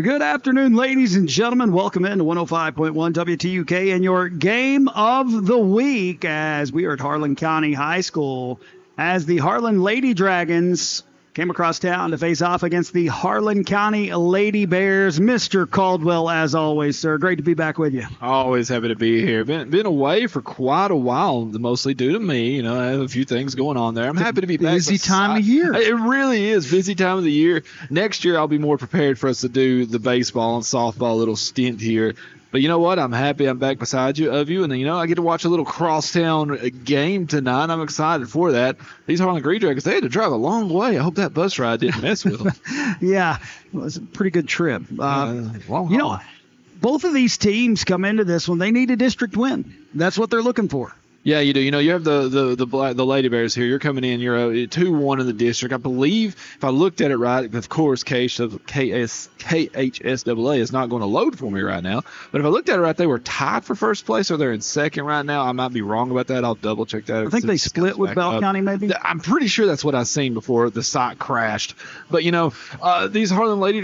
Good afternoon, ladies and gentlemen. Welcome in to 105.1 WTUK and your game of the week as we are at Harlan County High School as the Harlan Lady Dragons came across town to face off against the Harlan County Lady Bears. Mr. Caldwell, as always, sir. Great to be back with you. Always happy to be here. Been away for quite a while, mostly due to me. You know, I have a few things going on there. I'm happy to be back. Busy time of year. It really is busy time of the year. Next year, I'll be more prepared for us to do the baseball and softball little stint here. But you know what? I'm happy I'm back beside you, and then, I get to watch a little crosstown game tonight. I'm excited for that. These Harlan Green Dragons, they had to drive a long way. I hope that bus ride didn't mess with them. Yeah, it was a pretty good trip. Long haul. Both of these teams come into this one. They need a district win. That's what they're looking for. Yeah, you do. You have the Lady Bears here. You're coming in. You're 2-1 in the district. I believe, if I looked at it right, of course, KHSAA is not going to load for me right now. But if I looked at it right, they were tied for first place, or they're in second right now. I might be wrong about that. I'll double check that. I think they split with Bell County, maybe. I'm pretty sure that's what I've seen before the site crashed. But these Harlan Lady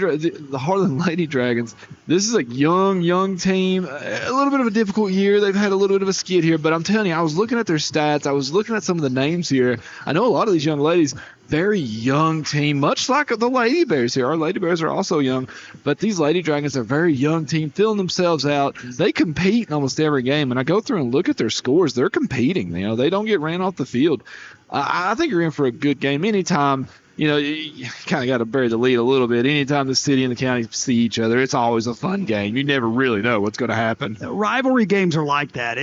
Dragons. This is a young team. A little bit of a difficult year. They've had a little bit of a skid here, but I'm telling you, I was looking at their stats. I was looking at some of the names here. I know a lot of these young ladies, very young team, much like the Lady Bears here. Our Lady Bears are also young, but these Lady Dragons are a very young team, filling themselves out. They compete in almost every game, and I go through and look at their scores. They're competing. They don't get ran off the field. I think you're in for a good game anytime. You kind of got to bury the lead a little bit. Anytime the city and the county see each other, it's always a fun game. You never really know what's going to happen. Rivalry games are like that.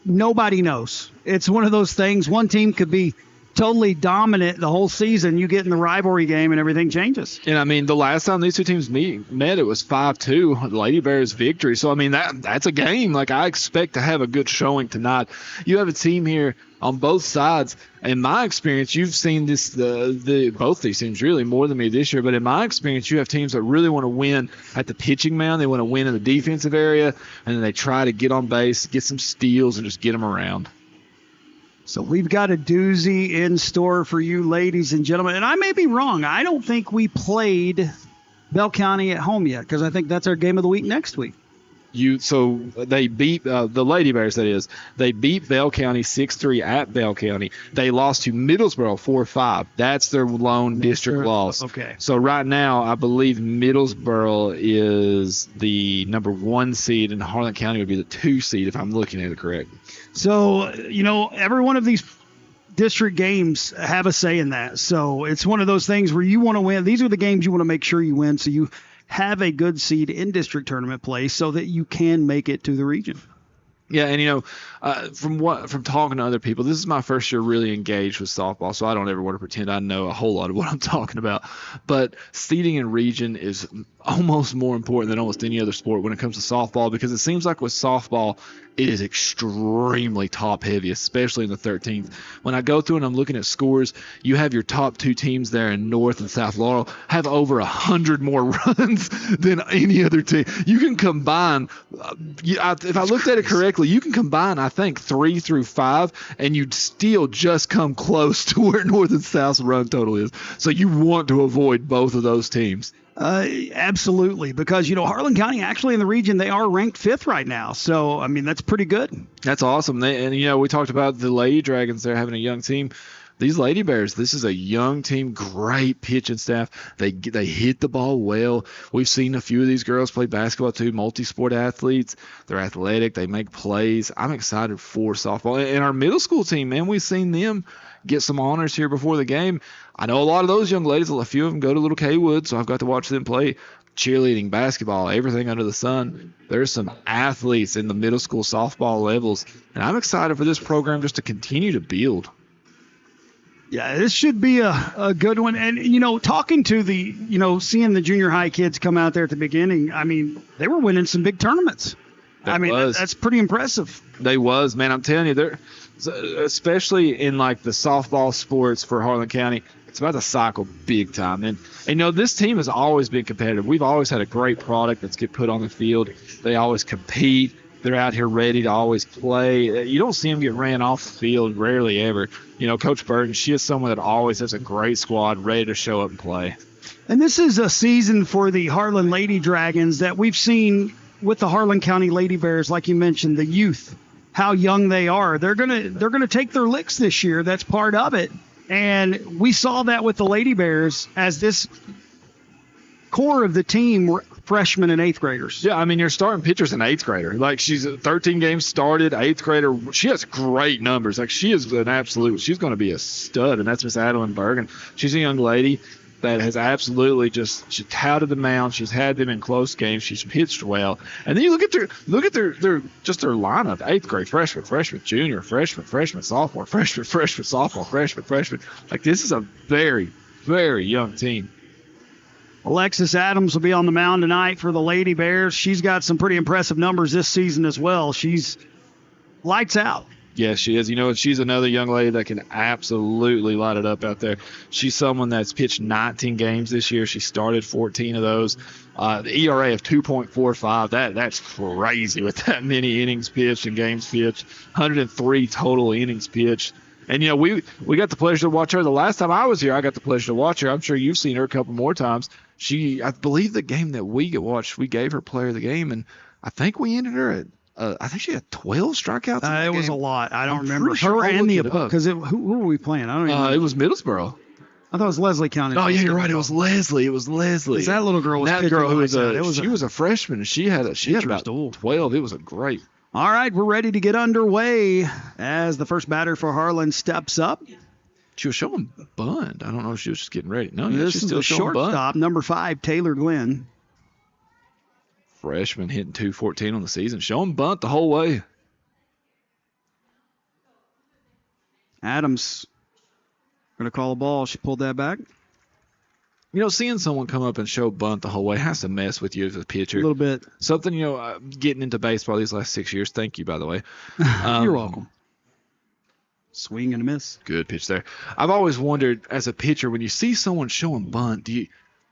Nobody knows. It's one of those things. One team could be totally dominant the whole season. You get in the rivalry game and everything changes. And the last time these two teams met, it was 5-2, the Lady Bears victory. So that's a game. Like, I expect to have a good showing tonight. You have a team here on both sides. In my experience, you've seen this both these teams really more than me this year. But in my experience, you have teams that really want to win at the pitching mound. They want to win in the defensive area, and then they try to get on base, get some steals, and just get them around. So we've got a doozy in store for you, ladies and gentlemen. And I may be wrong. I don't think we played Bell County at home yet, because I think that's our game of the week next week. So they beat the Lady Bears, that is. They beat Bell County 6-3 at Bell County. They lost to Middlesboro 4-5. That's their lone district loss. Okay. So right now, I believe Middlesboro is the number 1 seed, and Harlan County would be the 2 seed, if I'm looking at it correct. So, every one of these district games have a say in that. So it's one of those things where you want to win. These are the games you want to make sure you win, so you have a good seed in district tournament play so that you can make it to the region. Yeah, and from talking to other people, this is my first year really engaged with softball, so I don't ever want to pretend I know a whole lot of what I'm talking about. But seeding in region is almost more important than almost any other sport when it comes to softball, because it seems like with softball, it is extremely top-heavy, especially in the 13th. When I go through and I'm looking at scores, you have your top 2 teams there in North and South Laurel have over 100 more runs than any other team. You can combine, if I looked at it correctly, you can combine, I think, 3 through 5, and you'd still just come close to where North and South's run total is. So you want to avoid both of those teams. Absolutely, because Harlan County actually in the region, they are ranked 5th right now. So that's pretty good. That's awesome. We talked about the Lady Dragons. They're having a young team. These Lady Bears, this is a young team, great pitching staff. They hit the ball well. We've seen a few of these girls play basketball too, multi-sport athletes. They're athletic. They make plays. I'm excited for softball. And our middle school team, man, we've seen them get some honors here before the game. I know a lot of those young ladies, a few of them go to Little Kaywood, so I've got to watch them play cheerleading, basketball, everything under the sun. There's some athletes in the middle school softball levels, and I'm excited for this program just to continue to build. Yeah, this should be a good one. And, talking to seeing the junior high kids come out there at the beginning, they were winning some big tournaments. That's pretty impressive. They was, man. I'm telling you, they're especially in the softball sports for Harlan County. It's about to cycle big time. And this team has always been competitive. We've always had a great product that's get put on the field. They always compete. They're out here ready to always play. You don't see them get ran off the field, rarely ever. Coach Burton, she is someone that always has a great squad ready to show up and play. And this is a season for the Harlan Lady Dragons that we've seen with the Harlan County Lady Bears, like you mentioned, the youth, how young they are. They're gonna take their licks this year. That's part of it. And we saw that with the Lady Bears as this core of the team were freshmen and eighth graders. Yeah, I mean, your starting pitcher's an eighth grader. Like, she's 13 games started, eighth grader. She has great numbers. Like, she is an absolute, she's going to be a stud, and that's Miss Adeline Bergen. She's a young lady that has absolutely just, she touted the mound. She's had them in close games. She's pitched well. And then you look at their lineup: eighth grade, freshman, junior, freshman, sophomore, freshman. Like, this is a very, very young team. Alexis Adams will be on the mound tonight for the Lady Bears. She's got some pretty impressive numbers this season as well. She's lights out. Yes, she is. You know, she's another young lady that can absolutely light it up out there. She's someone that's pitched 19 games this year. She started 14 of those. The ERA of 2.45, that's crazy with that many innings pitched and games pitched. 103 total innings pitched. And, you know, we got the pleasure to watch her. The last time I was here, I got the pleasure to watch her. I'm sure you've seen her a couple more times. I believe the game that we watched, we gave her player of the game, and I think we ended her at, I think she had 12 strikeouts. It was a lot. I don't remember. Sure her and the because who were we playing? I don't even. It was Middlesboro. I thought it was Leslie County. Oh yeah, you're right. It was Leslie. That little girl was that girl who was she was a freshman, and she had about 12. It was a great. All right, we're ready to get underway as the first batter for Harlan steps up. She was showing bunt. I don't know if she was just getting ready. No, this she's is still the showing shortstop, number 5, Taylor Glenn. Freshman hitting 214 on the season, showing bunt the whole way. Adams going to call a ball. She pulled that back. You know, seeing someone come up and show bunt the whole way has to mess with you as a pitcher. A little bit. Something, you know, getting into baseball these last 6 years. Thank you, by the way. You're welcome. Swing and a miss. Good pitch there. I've always wondered, as a pitcher, when you see someone showing bunt,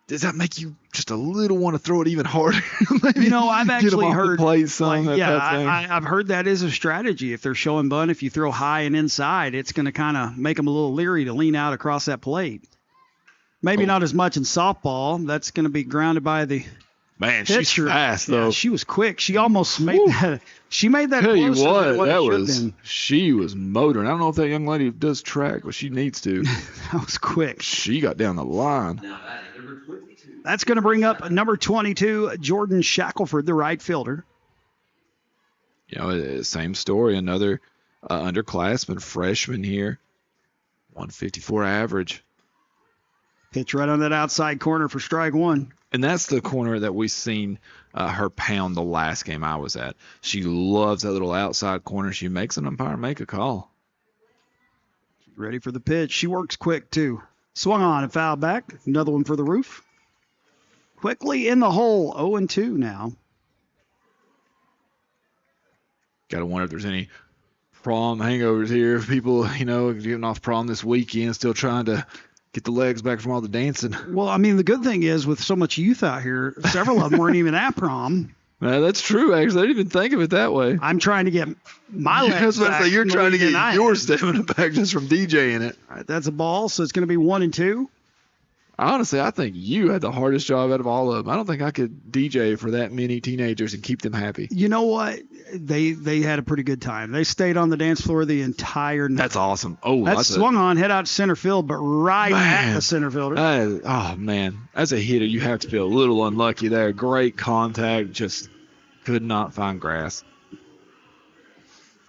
does that make you just a little want to throw it even harder? Maybe you know, I've actually heard. I've heard that is a strategy. If they're showing bunt, if you throw high and inside, it's going to kind of make them a little leery to lean out across that plate. Maybe not as much in softball. That's going to be grounded by the man. pitcher. She's fast though. Yeah, she was quick. She almost made that. She made that. Tell you what, she was motoring. I don't know if that young lady does track, but she needs to. That was quick. She got down the line. That's going to bring up number 22, Jordan Shackelford, the right fielder. You know, same story. Another underclassman, freshman here. 154 average. Pitch right on that outside corner for strike one. And that's the corner that we seen her pound the last game I was at. She loves that little outside corner. She makes an umpire make a call. Ready for the pitch. She works quick, too. Swung on and fouled back. Another one for the roof. Quickly in the hole. 0-2 now. Got to wonder if there's any prom hangovers here. People, you know, getting off prom this weekend, still trying to get the legs back from all the dancing. Well, I mean, the good thing is with so much youth out here, several of them weren't even at prom. That's true, actually. I didn't even think of it that way. I'm trying to get my legs back. You're trying to get your stamina back just from DJing it. All right, that's a ball, so it's going to be 1-2. Honestly, I think you had the hardest job out of all of them. I don't think I could DJ for that many teenagers and keep them happy. You know what? They had a pretty good time. They stayed on the dance floor the entire night. That's awesome. Oh, that's swung on, head out to center field, but right at the center fielder. Oh, man. As a hitter, you have to feel a little unlucky there. Great contact, just could not find grass.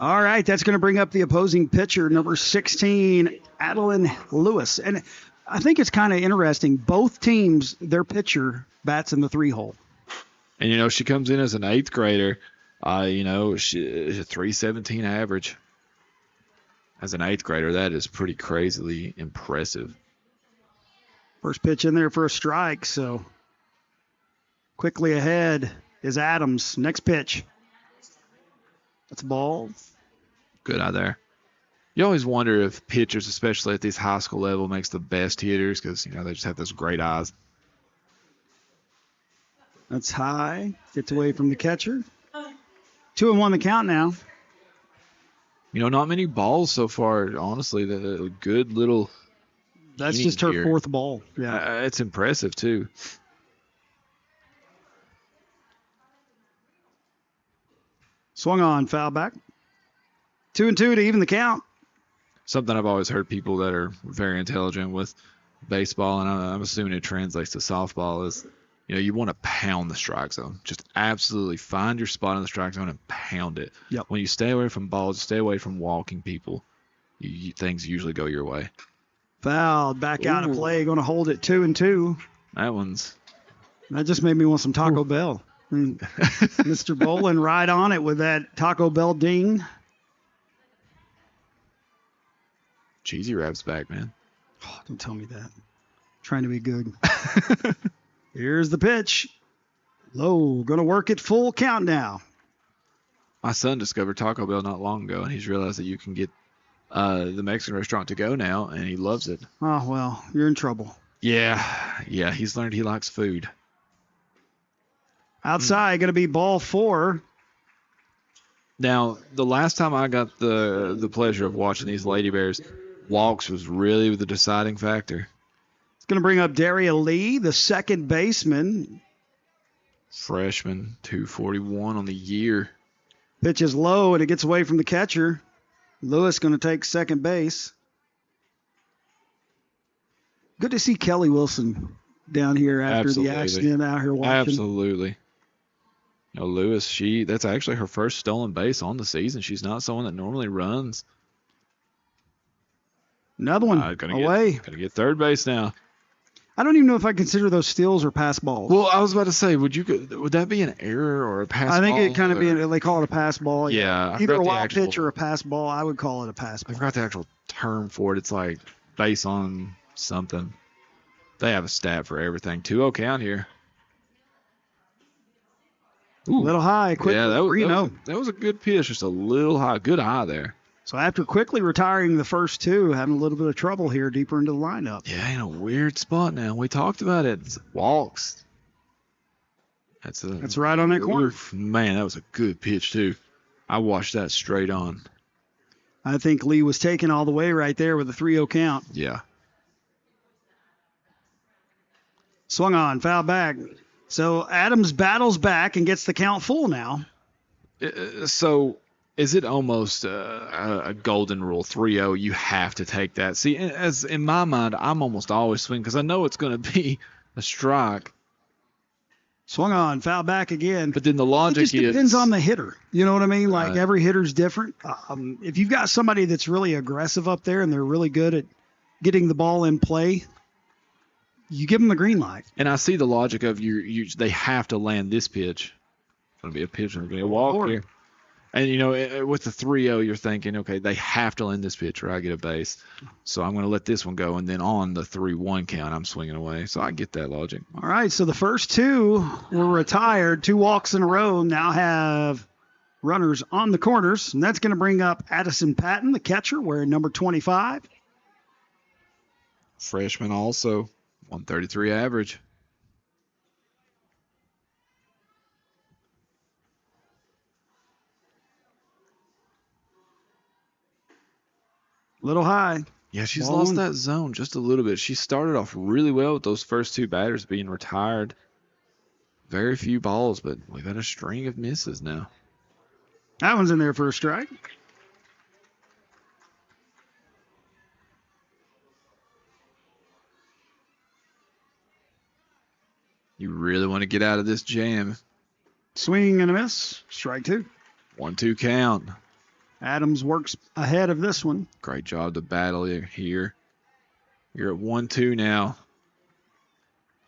All right, that's going to bring up the opposing pitcher, number 16, Adeline Lewis. And I think it's kind of interesting. Both teams, their pitcher bats in the 3-hole. And, you know, she comes in as an 8th grader. You know, she's a 317 average. As an 8th grader, that is pretty crazily impressive. First pitch in there for a strike, so quickly ahead is Adams. Next pitch. That's a ball. Good eye there. You always wonder if pitchers, especially at this high school level, makes the best hitters because, you know, they just have those great eyes. That's high. Gets away from the catcher. 2-1 the count now. You know, not many balls so far, honestly. The good little That's just her fourth ball. Yeah. It's impressive, too. Swung on, foul back. 2-2 to even the count. Something I've always heard people that are very intelligent with baseball, and I'm assuming it translates to softball, is you want to pound the strike zone. Just absolutely find your spot in the strike zone and pound it. Yep. When you stay away from balls, stay away from walking people, things usually go your way. Fouled, back out of play, going to hold it 2-2. That just made me want some Taco Bell. Mr. Bolin right on it with that Taco Bell ding. Cheesy Wrap's back, man. Oh, don't tell me that. I'm trying to be good. Here's the pitch. Low, going to work it full count now. My son discovered Taco Bell not long ago, and he's realized that you can get the Mexican restaurant to go now, and he loves it. Oh, well, you're in trouble. Yeah, he's learned he likes food. Outside, going to be ball 4. Now, the last time I got the pleasure of watching these Lady Bears, walks was really the deciding factor. It's going to bring up Daria Lee, the second baseman. Freshman, 241 on the year. Pitch is low, and it gets away from the catcher. Lewis going to take second base. Good to see Kelly Wilson down here after the accident out here watching. Absolutely. Lewis, that's actually her first stolen base on the season. She's not someone that normally runs. Another one away. Got to get third base now. I don't even know if I consider those steals or pass balls. Well, I was about to say, would that be an error or a pass ball? I think it kind of be. They call it a pass ball. Yeah. Either a wild pitch or a pass ball. I would call it a pass ball. I forgot the actual term for it. It's like base on something. They have a stat for everything. 2-0 count here. Ooh. A little high. Quick. Yeah, that was a good pitch. Just a little high. Good eye there. So after quickly retiring the first two, having a little bit of trouble here deeper into the lineup. Yeah, in a weird spot now. We talked about it. It's walks. That's right on that corner. Man, that was a good pitch, too. I watched that straight on. I think Lee was taken all the way right there with a 3-0 count. Yeah. Swung on, foul back. So Adams battles back and gets the count full now. So is it almost a golden rule, 3-0? You have to take that. See, as in my mind, I'm almost always swinging because I know it's going to be a strike. Swung on, foul back again. But then the logic is... It just depends on the hitter. You know what I mean? Like every hitter's different. If you've got somebody that's really aggressive up there and they're really good at getting the ball in play, you give them the green light. And I see the logic of they have to land this pitch. It's going to be a pitch and they're going to walk here. And, with the 3-0, you're thinking, okay, they have to land this pitch or I get a base. So I'm going to let this one go. And then on the 3-1 count, I'm swinging away. So I get that logic. All right. So the first two were retired. 2 walks in a row. Now have runners on the corners. And that's going to bring up Addison Patton, the catcher, wearing number 25. Freshman also. 133 average. Little high. Yeah, she's lost that zone just a little bit. She started off really well with those first 2 batters being retired. Very few balls, but we've had a string of misses now. That one's in there for a strike. You really want to get out of this jam. Swing and a miss. Strike 2. 1-2 count. Adams works ahead of this one. Great job to battle here. You're at 1-2 now.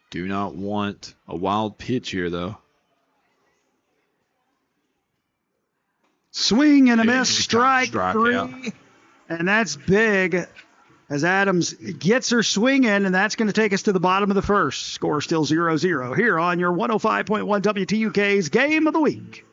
Do not want a wild pitch here, though. Swing and a miss. Strike 3. Out. And that's big as Adams gets her swing in, and that's going to take us to the bottom of the first. Score still 0-0 here on your 105.1 WTUK's Game of the Week.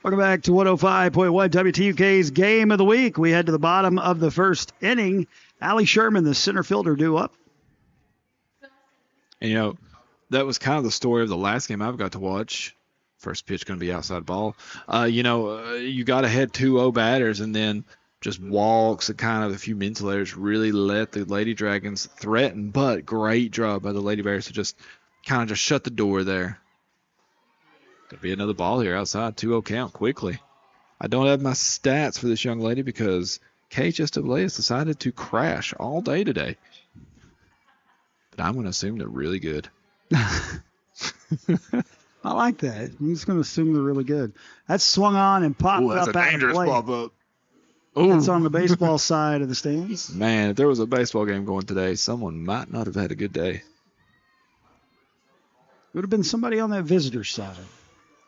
Welcome back to 105.1 WTUK's Game of the Week. We head to the bottom of the first inning. Allie Sherman, the center fielder, due up. And, that was kind of the story of the last game I've got to watch. First pitch going to be outside ball. You got ahead 2-0 batters, and then just walks and kind of a few mental errors really let the Lady Dragons threaten. But great job by the Lady Bears to just kind of just shut the door there. Could be another ball here outside. 2-0 count quickly. I don't have my stats for this young lady because KHSAA has decided to crash all day today. But I'm going to assume they're really good. I like that. I'm just going to assume they're really good. That's swung on and popped Ooh, that's up a out dangerous of play. pop-up. Ooh. It's on the baseball side of the stands. Man, if there was a baseball game going today, someone might not have had a good day. It would have been somebody on that visitor side.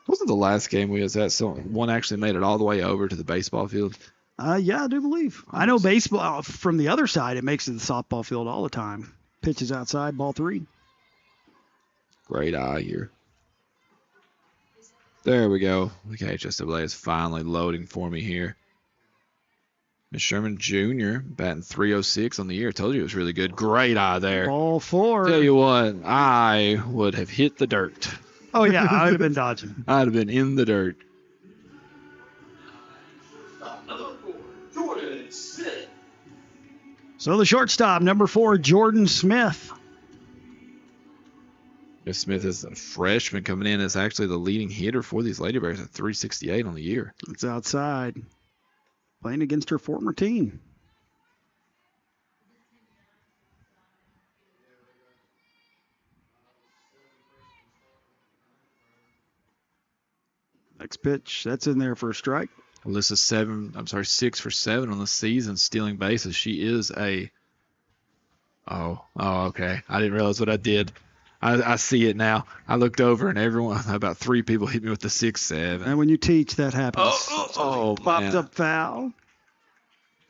Wasn't the last game we was at, so one actually made it all the way over to the baseball field? Yeah, I do believe. I know baseball from the other side, it makes it to the softball field all the time. Pitches outside, ball 3. Great eye here. There we go. The KHSAA is finally loading for me here. Miss Sherman Jr. batting .306 on the year. Told you it was really good. Great eye there. Ball 4. Tell you what, I would have hit the dirt. Oh, yeah, I would have been dodging. I'd have been in the dirt. So the shortstop, number 4, Jordan Smith. Miss Smith is a freshman coming in as actually the leading hitter for these Lady Bears at .368 on the year. It's outside. Playing against her former team. Next pitch, that's in there for a strike. Alyssa's 6 for 7 on the season stealing bases. She is a... Oh, okay. I didn't realize what I did. I see it now. I looked over and about 3 people hit me with the 6-7. And when you teach, that happens. Popped Popped up foul.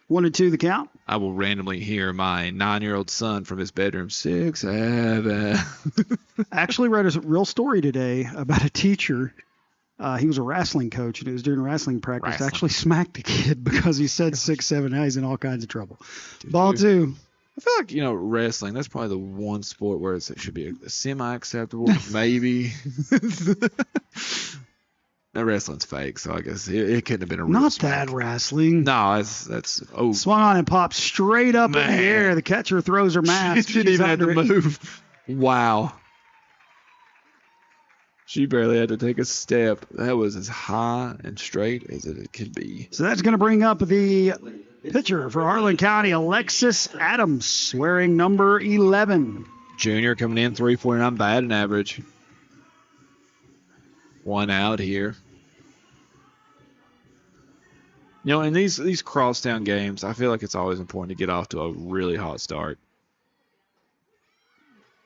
1-2 the count. I will randomly hear my 9-year-old son from his bedroom, 6-7. Actually read a real story today about a teacher. He was a wrestling coach, and it was during wrestling practice. Actually smacked a kid because he said 6-7. Now he's in all kinds of trouble. Ball 2. I feel like, wrestling, that's probably the one sport where it should be a semi-acceptable, maybe. No, wrestling's fake, so I guess it couldn't have been a real Not smack. that wrestling. No, that's Swung on and popped straight up in the air. The catcher throws her mask. She didn't even have to move. Wow. She barely had to take a step. That was as high and straight as it could be. So that's going to bring up the pitcher for Harlan County, Alexis Adams, wearing number 11. Junior coming in, 349 batting average. 1 out here. In these crosstown games, I feel like it's always important to get off to a really hot start.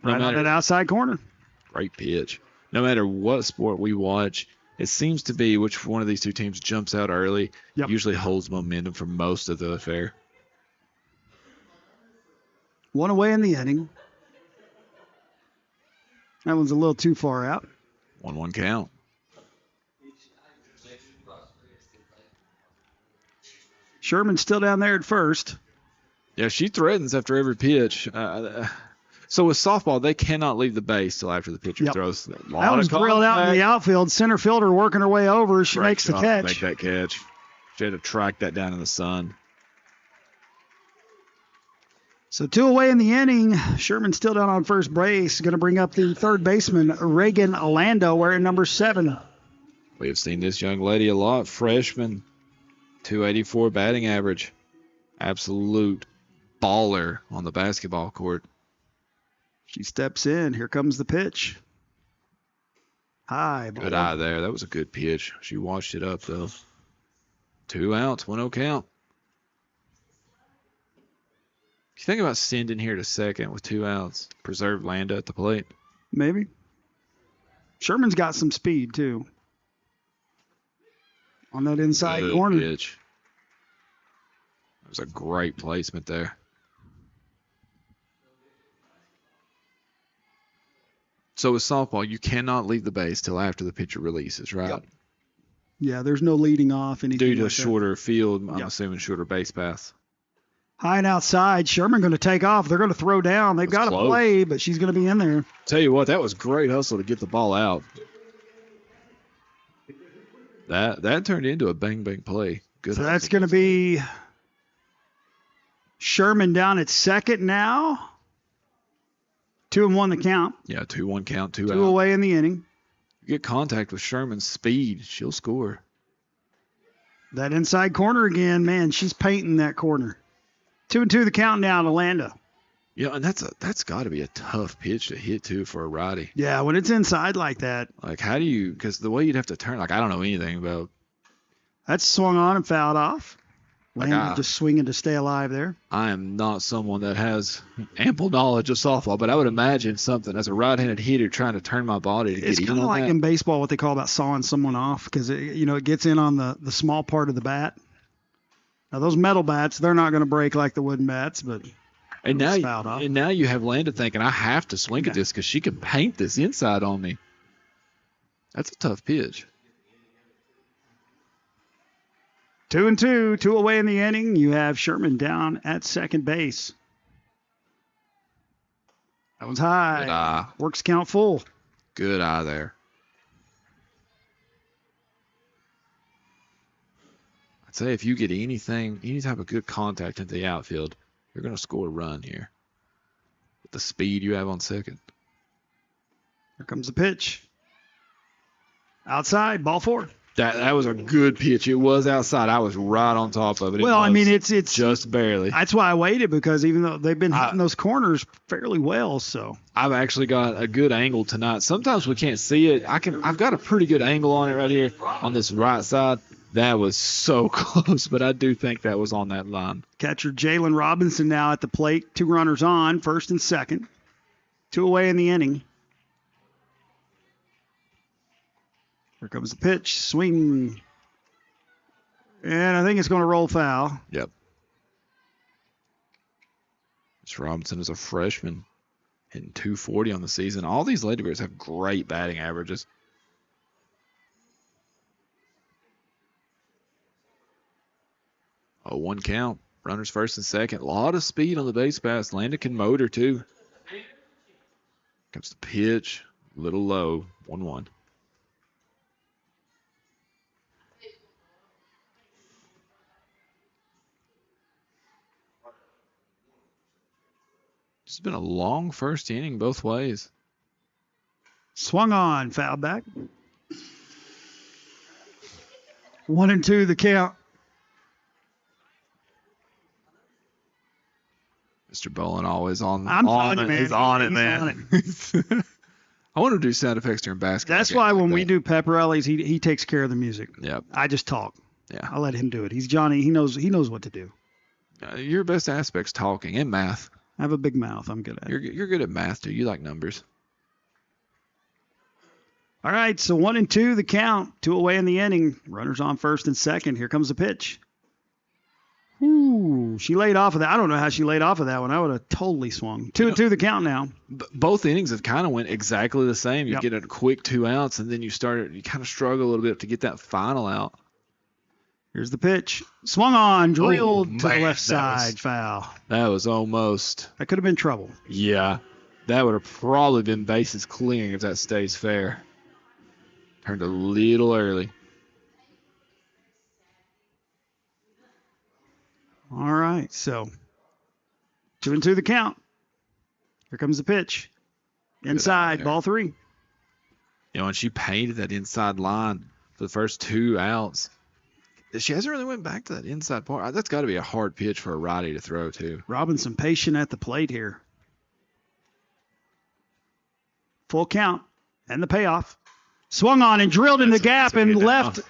Right on that outside corner. Great pitch. No matter what sport we watch, it seems to be which one of these two teams jumps out early, usually holds momentum for most of the affair. 1 away in the inning. That one's a little too far out. 1-1 count. Sherman's still down there at first. Yeah, she threatens after every pitch. So with softball, they cannot leave the base till after the pitcher throws. That was drilled out in the outfield. Center fielder working her way over. She makes the catch. Make that catch. She had to track that down in the sun. So 2 away in the inning. Sherman still down on first base. Going to bring up the third baseman, Reagan Lando, wearing number 7. We have seen this young lady a lot. Freshman, 284 batting average. Absolute baller on the basketball court. She steps in. Here comes the pitch. High. Good eye there. That was a good pitch. She washed it up, though. 2 outs, 1-0 count. You think about sending here to second with 2 outs. Preserve Landa at the plate. Maybe. Sherman's got some speed, too. On that inside Good corner. Pitch. That was a great placement there. So with softball, you cannot leave the base till after the pitcher releases, right? Yep. Yeah, there's no leading off anything. Due to like a shorter field, I'm Yep. assuming shorter base paths. High and outside. Sherman going to take off. They're going to throw down. They've got to close. play, but she's going to be in there. Tell you what, that was great hustle to get the ball out. That turned into a bang play. Good. So that's going to be Sherman down at second now. 2-1 the count. Yeah, 2-1 count, 2 Two out. away in the inning. You get contact with Sherman's speed, she'll score. That inside corner again, man, she's painting that corner. 2-2 the count now to Landa. Yeah, and that's got to be a tough pitch to hit too for a righty. Yeah, when it's inside like that. Like, how do you? Because the way you'd have to turn, like, I don't know anything about. That's swung on and fouled off. Like, Landa just swinging to stay alive there. I am not someone that has ample knowledge of softball, but I would imagine something as a right-handed hitter trying to turn my body to It's get kind in of on like that. in baseball what they call about sawing someone off because it gets in on the small part of the bat. Now those metal bats, they're not going to break like the wooden bats, but And it's fouled off. now you have Landa thinking, I have to swing at this because she can paint this inside on me. That's a tough pitch. 2-2, 2 away in the inning. You have Sherman down at second base. That was high. Good eye. Works count full. Good eye there. I'd say if you get any type of good contact into the outfield, you're going to score a run here. With the speed you have on second. Here comes the pitch. Outside, ball 4. That was a good pitch. It was outside. I was right on top of it. Well, I mean, it's just barely. That's why I waited because even though they've been hitting those corners fairly well, so I've actually got a good angle tonight. Sometimes we can't see it. I've got a pretty good angle on it right here on this right side. That was so close, but I do think that was on that line. Catcher Jalen Robinson now at the plate. 2 runners on, first and second. 2 away in the inning. Here comes the pitch. Swing. And I think it's going to roll foul. Yep. Miss Robinson is a freshman, hitting 240 on the season. All these Ladybirds have great batting averages. Oh, 1 count. Runners first and second. A lot of speed on the base pass. Landa can motor too. Comes the pitch. A little low. 1-1. It's been a long first inning both ways. Swung on, foul back. 1-2 the count. Mr. Bowen always on. I'm on telling you, it. man. He's on it, He's man. on I want to do sound effects during basketball. That's games why like when we that. do pep rallies, he takes care of the music. Yep. I just talk. Yeah. I let him do it. He's Johnny. He knows what to do. Your best aspect's talking and math. I have a big mouth. I'm good at it. You're good at math too. You like numbers. All right, so 1-2 the count. 2 away in the inning. Runners on first and second. Here comes the pitch. Ooh, she laid off of that. I don't know how she laid off of that one. I would have totally swung. 2-2 the count now. Both innings have kind of went exactly the same. You Yep. get a quick 2 outs, and then you kind of struggle a little bit to get that final out. Here's the pitch. Swung on, drilled to the man, left that side. Foul. That was almost. That could have been trouble. Yeah, that would have probably been bases clearing if that stays fair. Turned a little early. All right, so 2-2 the count. Here comes the pitch. Inside, ball 3. You know, and she painted that inside line for the first 2 outs. She hasn't really went back to that inside part. That's got to be a hard pitch for a righty to throw too. Robinson patient at the plate here. Full count and the payoff. Swung on and drilled in the gap and left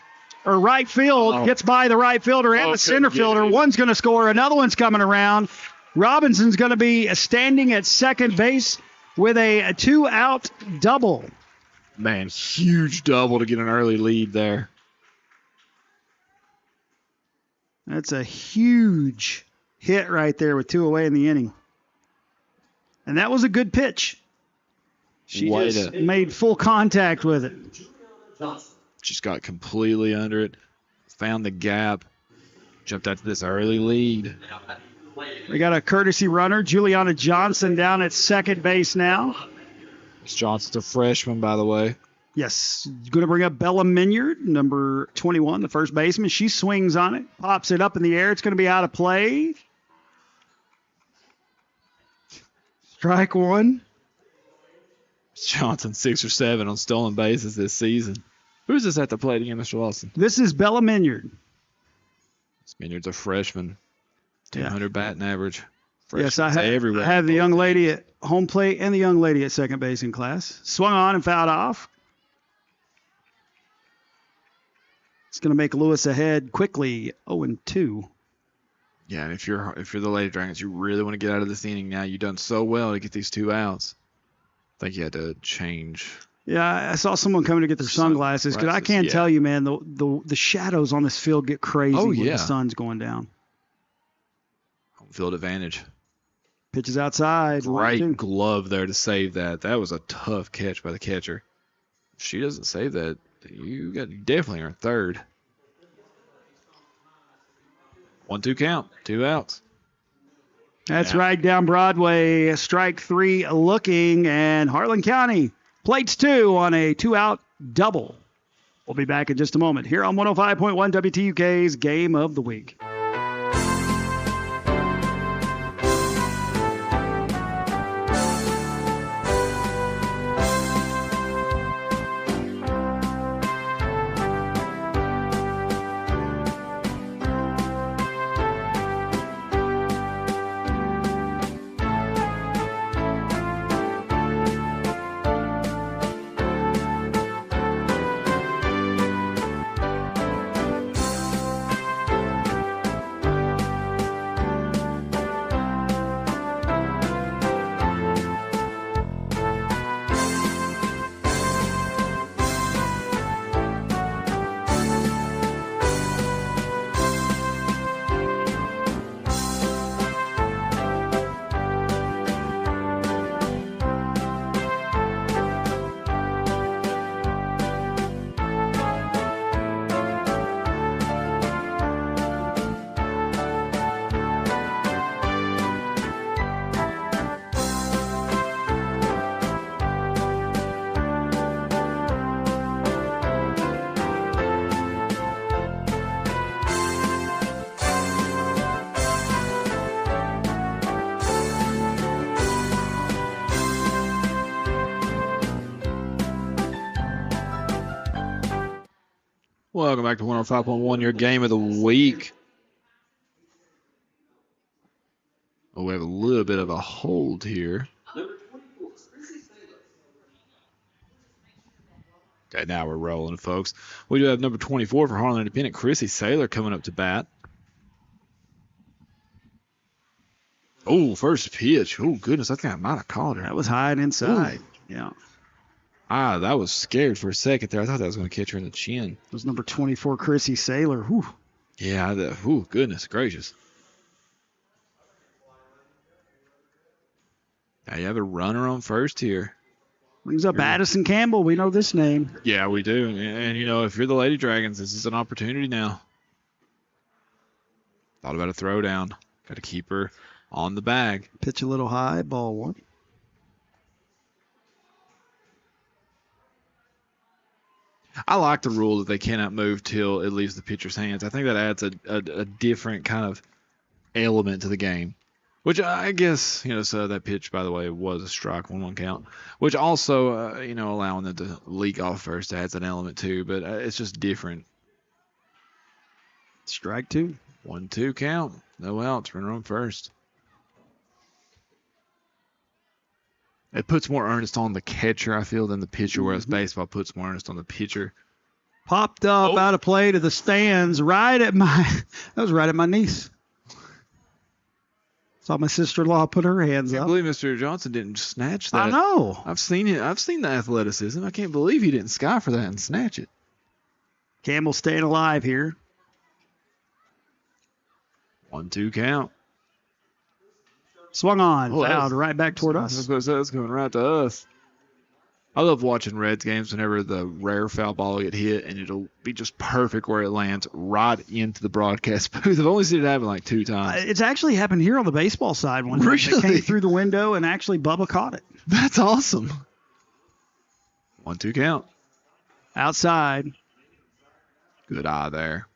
or right field. Gets by the right fielder and the center fielder. One's going to score. Another one's coming around. Robinson's going to be standing at second base with a 2-out double. Man, huge double to get an early lead there. That's a huge hit right there with 2 away in the inning. And that was a good pitch. She just made full contact with it. She's got completely under it, found the gap, jumped out to this early lead. We got a courtesy runner, Juliana Johnson, down at second base now. Miss Johnson's a freshman, by the way. Yes, going to bring up Bella Minyard, number 21, the first baseman. She swings on it, pops it up in the air. It's going to be out of play. Strike one. Miss Johnson 6 or 7 on stolen bases this season. Who's this at the plate again, Mr. Lawson? This is Bella Minyard. Miss Minyard's a freshman. 200 batting average. Yes, I have the young lady at home plate and the young lady at second base in class. Swung on and fouled off. It's going to make Lewis ahead quickly, 0-2. Yeah, and if you're the Lady Dragons, you really want to get out of this inning now. You've done so well to get these 2 outs. I think you had to change. Yeah, I saw someone coming to get their sunglasses because I can't tell you, man, the shadows on this field get crazy when the sun's going down. Home field advantage. Pitches outside. Great glove there to save that. That was a tough catch by the catcher. If she doesn't save that, you definitely are third. 1-2 count. 2 outs. That's right down Broadway. Strike 3 looking, and Harlan County plates 2 on a 2-out double. We'll be back in just a moment here on 105.1 WTUK's Game of the Week. Welcome back to 105.1, your Game of the Week. Oh, we have a little bit of a hold here. Okay, now we're rolling, folks. We do have number 24 for Harlan Independent, Chrissy Saylor, coming up to bat. Oh, first pitch. Oh, goodness, I think I might have called her. That was high and inside. Ooh. Yeah. That was scared for a second there. I thought that was going to catch her in the chin. It was number 24, Chrissy Saylor. Whew. Yeah, goodness gracious. Now you have a runner on first here. Brings up Addison Campbell. We know this name. Yeah, we do. And, if you're the Lady Dragons, this is an opportunity now. Thought about a throwdown. Got to keep her on the bag. Pitch a little high, ball one. I like the rule that they cannot move till it leaves the pitcher's hands. I think that adds a different kind of element to the game. Which I guess, so that pitch, by the way, was a strike, 1-1 count. Which also, allowing them to leak off first adds an element too. But it's just different. Strike 2. 1-2 count. No outs. Runner on first. It puts more earnest on the catcher, I feel, than the pitcher, whereas baseball puts more earnest on the pitcher. Popped up out of play to the stands that was right at my niece. Saw my sister-in-law put her hands up. I believe Mr. Johnson didn't snatch that. I know. I've seen it. I've seen the athleticism. I can't believe he didn't sky for that and snatch it. Campbell staying alive here. 1-2 count. Swung on, fouled right back toward us. That's going right to us. I love watching Reds games whenever the rare foul ball will get hit, and it'll be just perfect where it lands right into the broadcast booth. I've only seen it happen like 2 times. It's actually happened here on the baseball side one time. Really? It came through the window, and actually Bubba caught it. That's awesome. 1-2 count. Outside. Good eye there.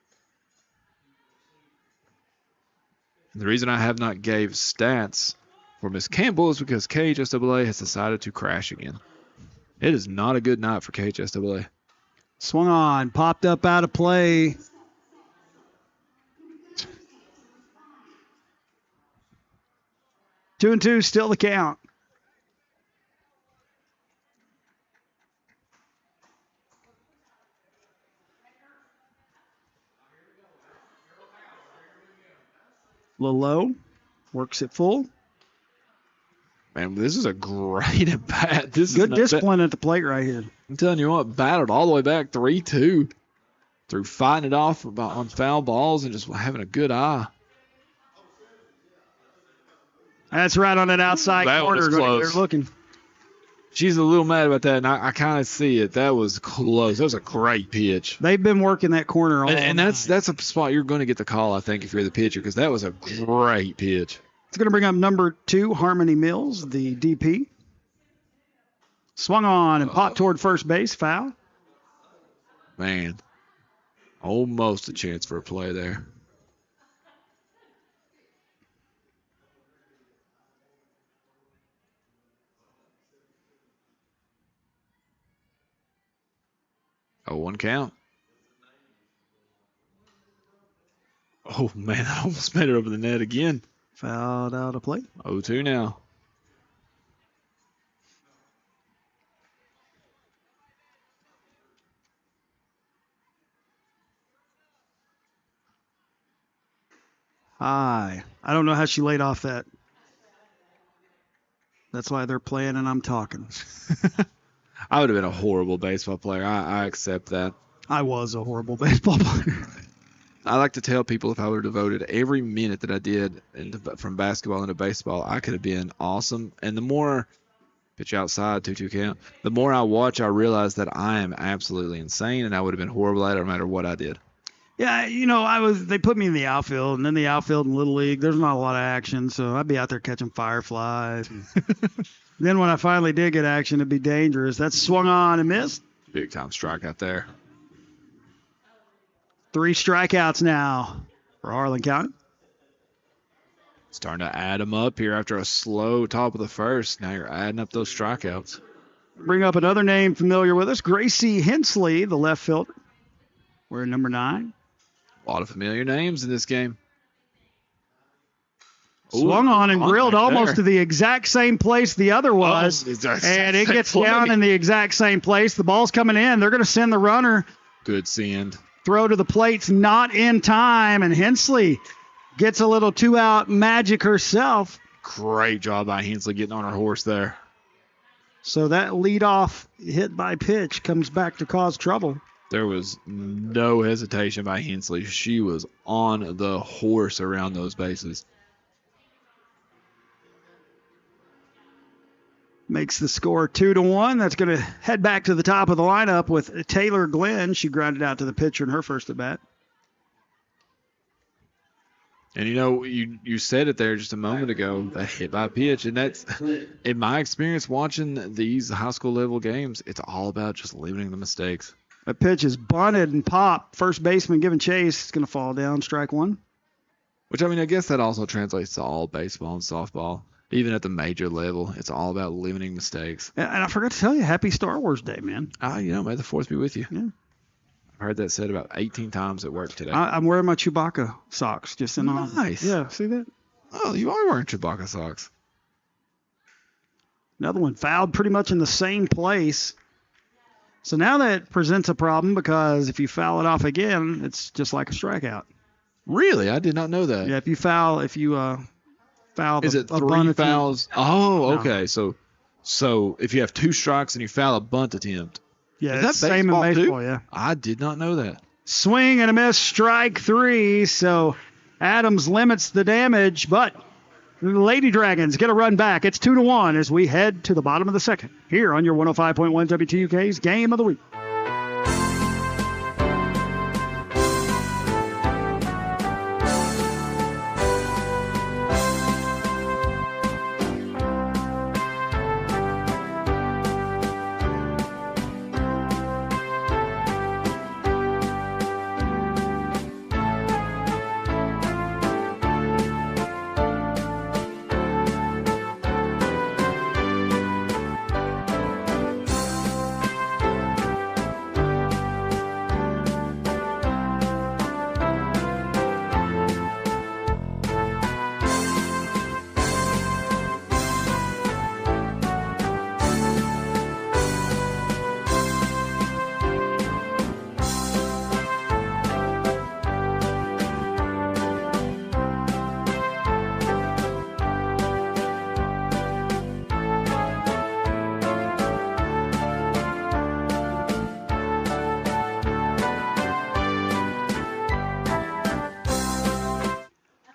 And the reason I have not gave stats for Miss Campbell is because KHSAA has decided to crash again. It is not a good night for KHSAA. Swung on, popped up out of play. Two and two, still the count. A little low, works it full. Man, this is a great at bat. This Good is discipline at the plate right here. I'm telling you what, battled all the way back 3-2 through fighting it off on foul balls and just having a good eye. That's right on that outside That one corner. was close. They're looking. She's a little mad about that, and I kind of see it. That was close. That was a great pitch. They've been working that corner all And that's a spot you're going to get the call, I think, if you're the pitcher, because that was a great pitch. It's going to bring up number 2, Harmony Mills, the DP. Swung on and popped toward first base, foul. Man, almost a chance for a play there. Oh, 1 count. Oh, man, I almost made it over the net again. Fouled out of play. 0-2 now. High. I don't know how she laid off that. That's why they're playing and I'm talking. I would have been a horrible baseball player. I accept that. I was a horrible baseball player. I like to tell people if I would have devoted every minute that I did from basketball into baseball, I could have been awesome. And the more pitch outside, 2-2 count, the more I watch, I realize that I am absolutely insane, and I would have been horrible at it no matter what I did. Yeah, they put me in the outfield, and then the outfield in Little League, there's not a lot of action, so I'd be out there catching fireflies. Then when I finally did get action, it'd be dangerous. That's swung on and missed. Big time strikeout there. 3 strikeouts now for Harlan County. Starting to add them up here after a slow top of the first. Now you're adding up those strikeouts. Bring up another name familiar with us, Gracie Hensley, the left fielder. We're at number 9. A lot of familiar names in this game. Swung on and grilled right almost there. to the exact same place the other was. And it gets down in the exact same place. The ball's coming in. They're going to send the runner. Good send. Throw to the plate's not in time. And Hensley gets a little 2-out magic herself. Great job by Hensley getting on her horse there. So that leadoff hit by pitch comes back to cause trouble. There was no hesitation by Hensley. She was on the horse around those bases. Makes the score 2-1. That's going to head back to the top of the lineup with Taylor Glenn. She grounded out to the pitcher in her first at bat. And you said it there just a moment ago, the hit by pitch. And that's, in my experience watching these high school level games, it's all about just limiting the mistakes. That pitch is bunted and popped. First baseman giving chase. It's going to fall down. Strike 1. Which, I guess that also translates to all baseball and softball. Even at the major level, it's all about limiting mistakes. And I forgot to tell you, happy Star Wars Day, man. May the fourth be with you. Yeah. I've heard that said about 18 times at work today. I'm wearing my Chewbacca socks just in honor. Nice. Yeah, see that? Oh, you are wearing Chewbacca socks. Another one fouled pretty much in the same place. So now that presents a problem because if you foul it off again, it's just like a strikeout. Really? I did not know that. Yeah, if you foul Is it a 3 bunt fouls? attempt. Oh, No. okay. So if you have 2 strikes and you foul a bunt attempt. Yeah, Is that it's the same in baseball, too? baseball, yeah. I did not know that. Swing and a miss, strike 3. So Adams limits the damage, but The Lady Dragons get a run back. It's 2-1 as we head to the bottom of the second here on your 105.1 WTUK's Game of the Week.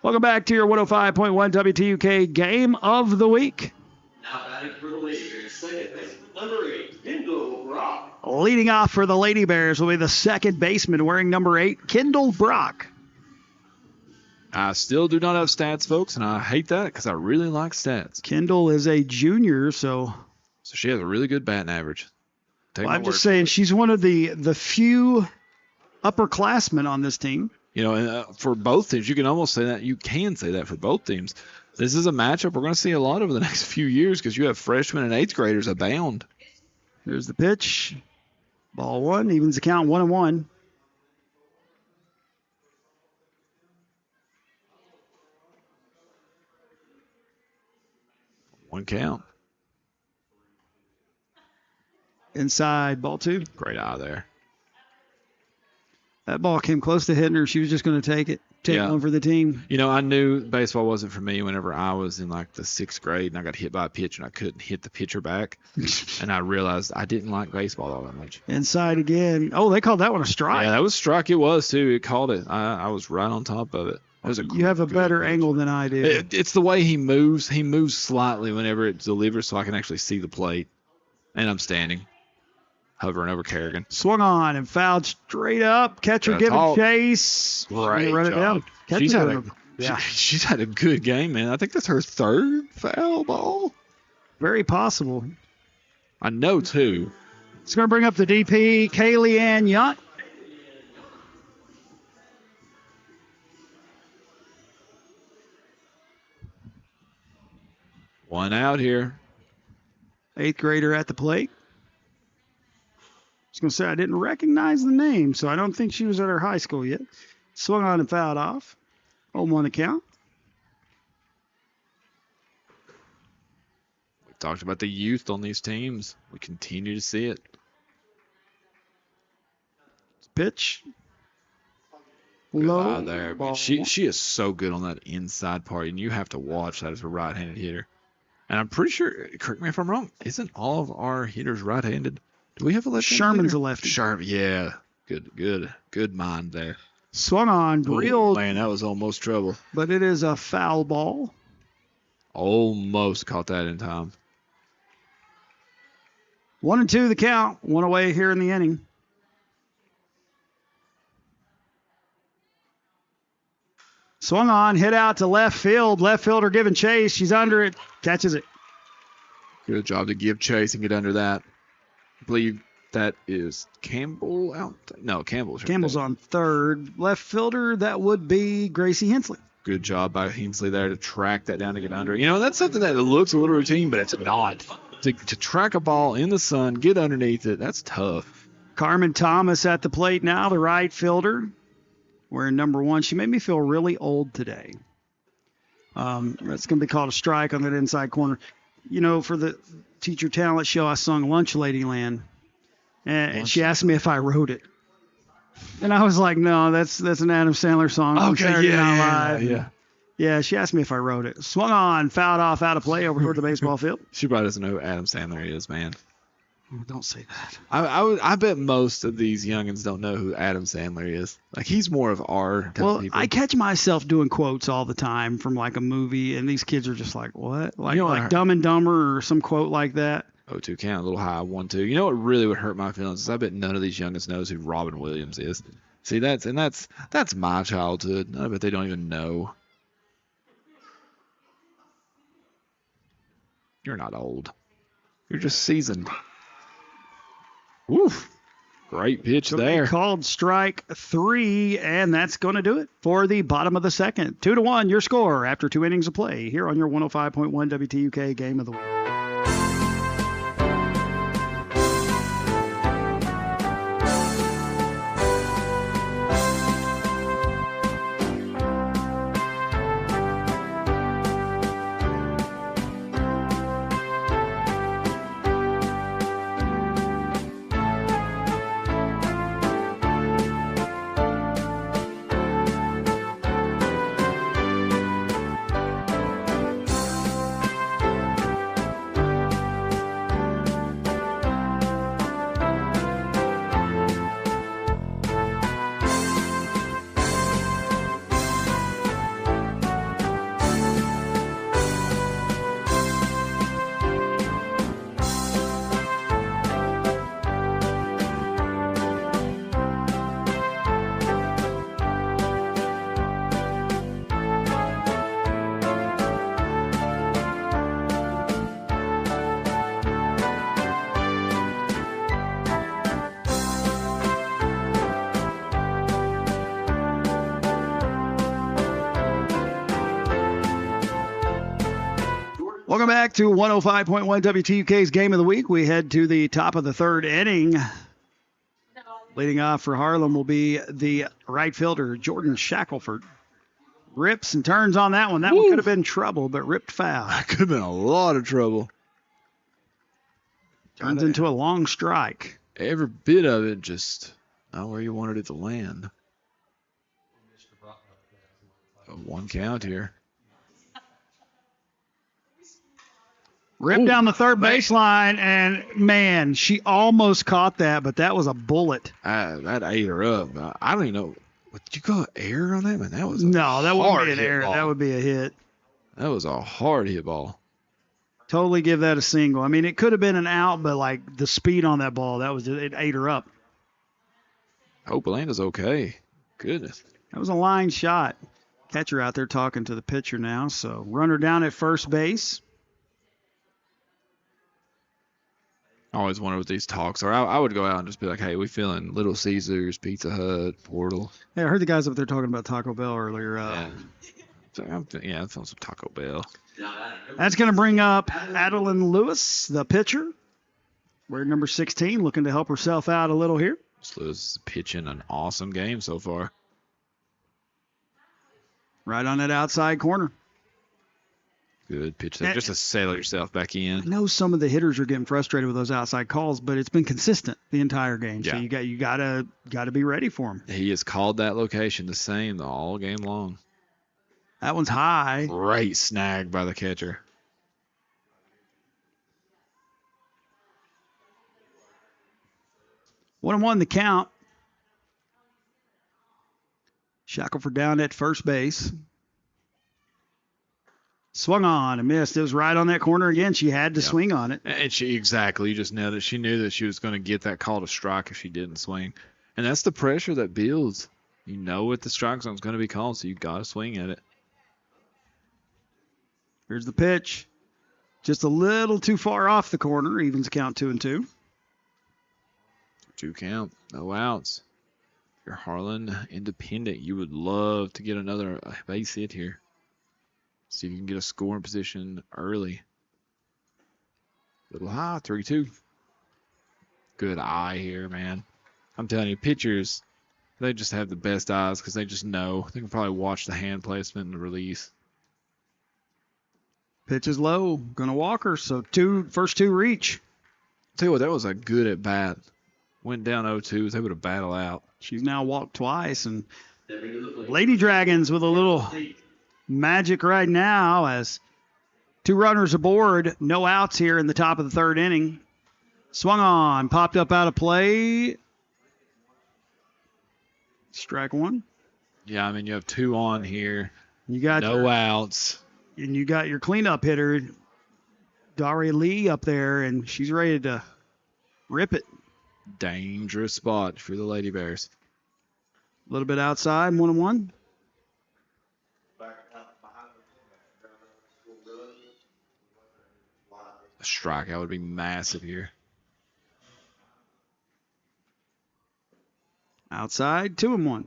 Welcome back to your 105.1 WTUK Game of the Week. Leading off for the Lady Bears will be the second baseman wearing number 8, Kendall Brock. I still do not have stats, folks, and I hate that because I really like stats. Kendall is a junior, so she has a really good batting average. I'm just saying she's one of the few upperclassmen on this team. You know, and for both teams, you can almost say that. You can say that for both teams. This is a matchup we're going to see a lot over the next few years because you have freshmen and eighth graders abound. Here's the pitch. Ball one, evens the count 1-1. One count. Inside, ball two. Great eye there. That ball came close to hitting her. She was just going to take one for the team. You know, I knew baseball wasn't for me whenever I was in like the 6th grade and I got hit by a pitch and I couldn't hit the pitcher back. And I realized I didn't like baseball all that much. Inside again. Oh, they called that one a strike. Yeah, that was a strike. It was, too. It called it. I was right on top of it. You have a better angle than I do. It's the way he moves. He moves slightly whenever it delivers so I can actually see the plate. And I'm standing. Hovering over Kerrigan. Swung on and fouled straight up. Catcher giving chase. Great run it down. She's had a good game, man. I think that's her 3rd foul ball. Very possible. I know, too. It's going to bring up the DP, Kaylee Ann Yunt. One out here. 8th grader at the plate. I was going to say I didn't recognize the name, so I don't think she was at her high school yet. Swung on and fouled off. 0-1 the count. We talked about the youth on these teams. We continue to see it. Pitch. Low there. She is so good on that inside part, and you have to watch that as a right-handed hitter. And I'm pretty sure, correct me if I'm wrong, isn't all of our hitters right-handed? Do we have a left-handed Sherman's hitter? a lefty. Sherman, yeah. Good mind there. Swung on, drilled. Man, that was almost trouble. But it is a foul ball. Almost caught that in time. 1-2 the count. One away here in the inning. Swung on, hit out to left field. Left fielder giving chase. She's under it. Catches it. Good job to give chase and get under that. I believe that is Campbell out. No, Campbell's on third. Left fielder, that would be Gracie Hensley. Good job by Hensley there to track that down to get under. You know, that's something that looks a little routine, but it's not. To track a ball in the sun, get underneath it, that's tough. Carmen Thomas at the plate now, the right fielder. Wearing number 1. She made me feel really old today. That's going to be called a strike on that inside corner. You know, for the teacher talent show, I sung Lunch Ladyland. And she asked me if I wrote it. And I was like, no, that's an Adam Sandler song. Okay, yeah. Yeah, she asked me if I wrote it. Swung on, fouled off, out of play over toward the baseball field. She probably doesn't know who Adam Sandler is, man. Don't say that. I bet most of these youngins don't know who Adam Sandler is. Like, he's more of our type of people. I catch myself doing quotes all the time from like a movie, and these kids are just like, what? Like, You know what like Dumb and Dumber or some quote like that. 0-2 count, a little high, 1-2. You know what really would hurt my feelings is I bet none of these youngins knows who Robin Williams is. See, that's my childhood. I bet they don't even know. You're not old. You're just seasoned. Woof. Great pitch there. Called strike 3, and that's going to do it for the bottom of the second. 2-1, your score after 2 innings of play here on your 105.1 WTUK Game of the Week. Welcome back to 105.1 WTUK's Game of the Week. We head to the top of the third inning. Leading off for Harlan will be the right fielder, Jordan Shackelford. Rips and turns on that one. That one could have been trouble, but ripped foul. That could have been a lot of trouble. Turns into a long strike. Every bit of it just not where you wanted it to land. 1 count here. Ripped down the third baseline, and, man, she almost caught that, but that was a bullet. That ate her up. I don't even know. Did you go air on that, man? That was that wouldn't be an error. That would be a hit. That was a hard hit ball. Totally give that a single. I mean, it could have been an out, but, like, the speed on that ball, it ate her up. Hope Alanda's okay. Goodness. That was a line shot. Catcher out there talking to the pitcher now, so runner down at first base. I always wonder what these talks are. I would go out and just be like, hey, we feeling Little Caesars, Pizza Hut, Portal. Yeah, I heard the guys up there talking about Taco Bell earlier. I'm feeling some Taco Bell. That's going to bring up Adeline Lewis, the pitcher. We're number 16, looking to help herself out a little here. Lewis is pitching an awesome game so far. Right on that outside corner. Good pitch there, just to sail yourself back in. I know some of the hitters are getting frustrated with those outside calls, but it's been consistent the entire game. Yeah. So you gotta be ready for him. He has called that location the same all game long. That one's high. Great snag by the catcher. One and one the count. Shackelford down at first base. Swung on and missed. It was right on that corner again. She had to swing on it. And you just nailed it. She knew that she was going to get that call to strike if she didn't swing. And that's the pressure that builds. You know what the strike zone is going to be called, so you got to swing at it. Here's the pitch. Just a little too far off the corner. Evens count 2-2. 2 count. No outs. If you're Harlan Independent, you would love to get another base hit here. See if you can get a scoring position early. Little high, 3-2. Good eye here, man. I'm telling you, pitchers, they just have the best eyes because they just know. They can probably watch the hand placement and the release. Pitch is low. Going to walk her, so first two reach. Tell you what, that was a good at bat. Went down 0-2, was able to battle out. She's now walked twice, and Lady Dragons with a little magic right now as 2 runners aboard, no outs here in the top of the third inning. Swung on, popped up out of play. Strike one. Yeah, I mean, you have 2 on here. You got No outs. And you got your cleanup hitter, Daria Lee, up there, and she's ready to rip it. Dangerous spot for the Lady Bears. A little bit outside, 1-1. A strikeout would be massive here. Outside, 2-1.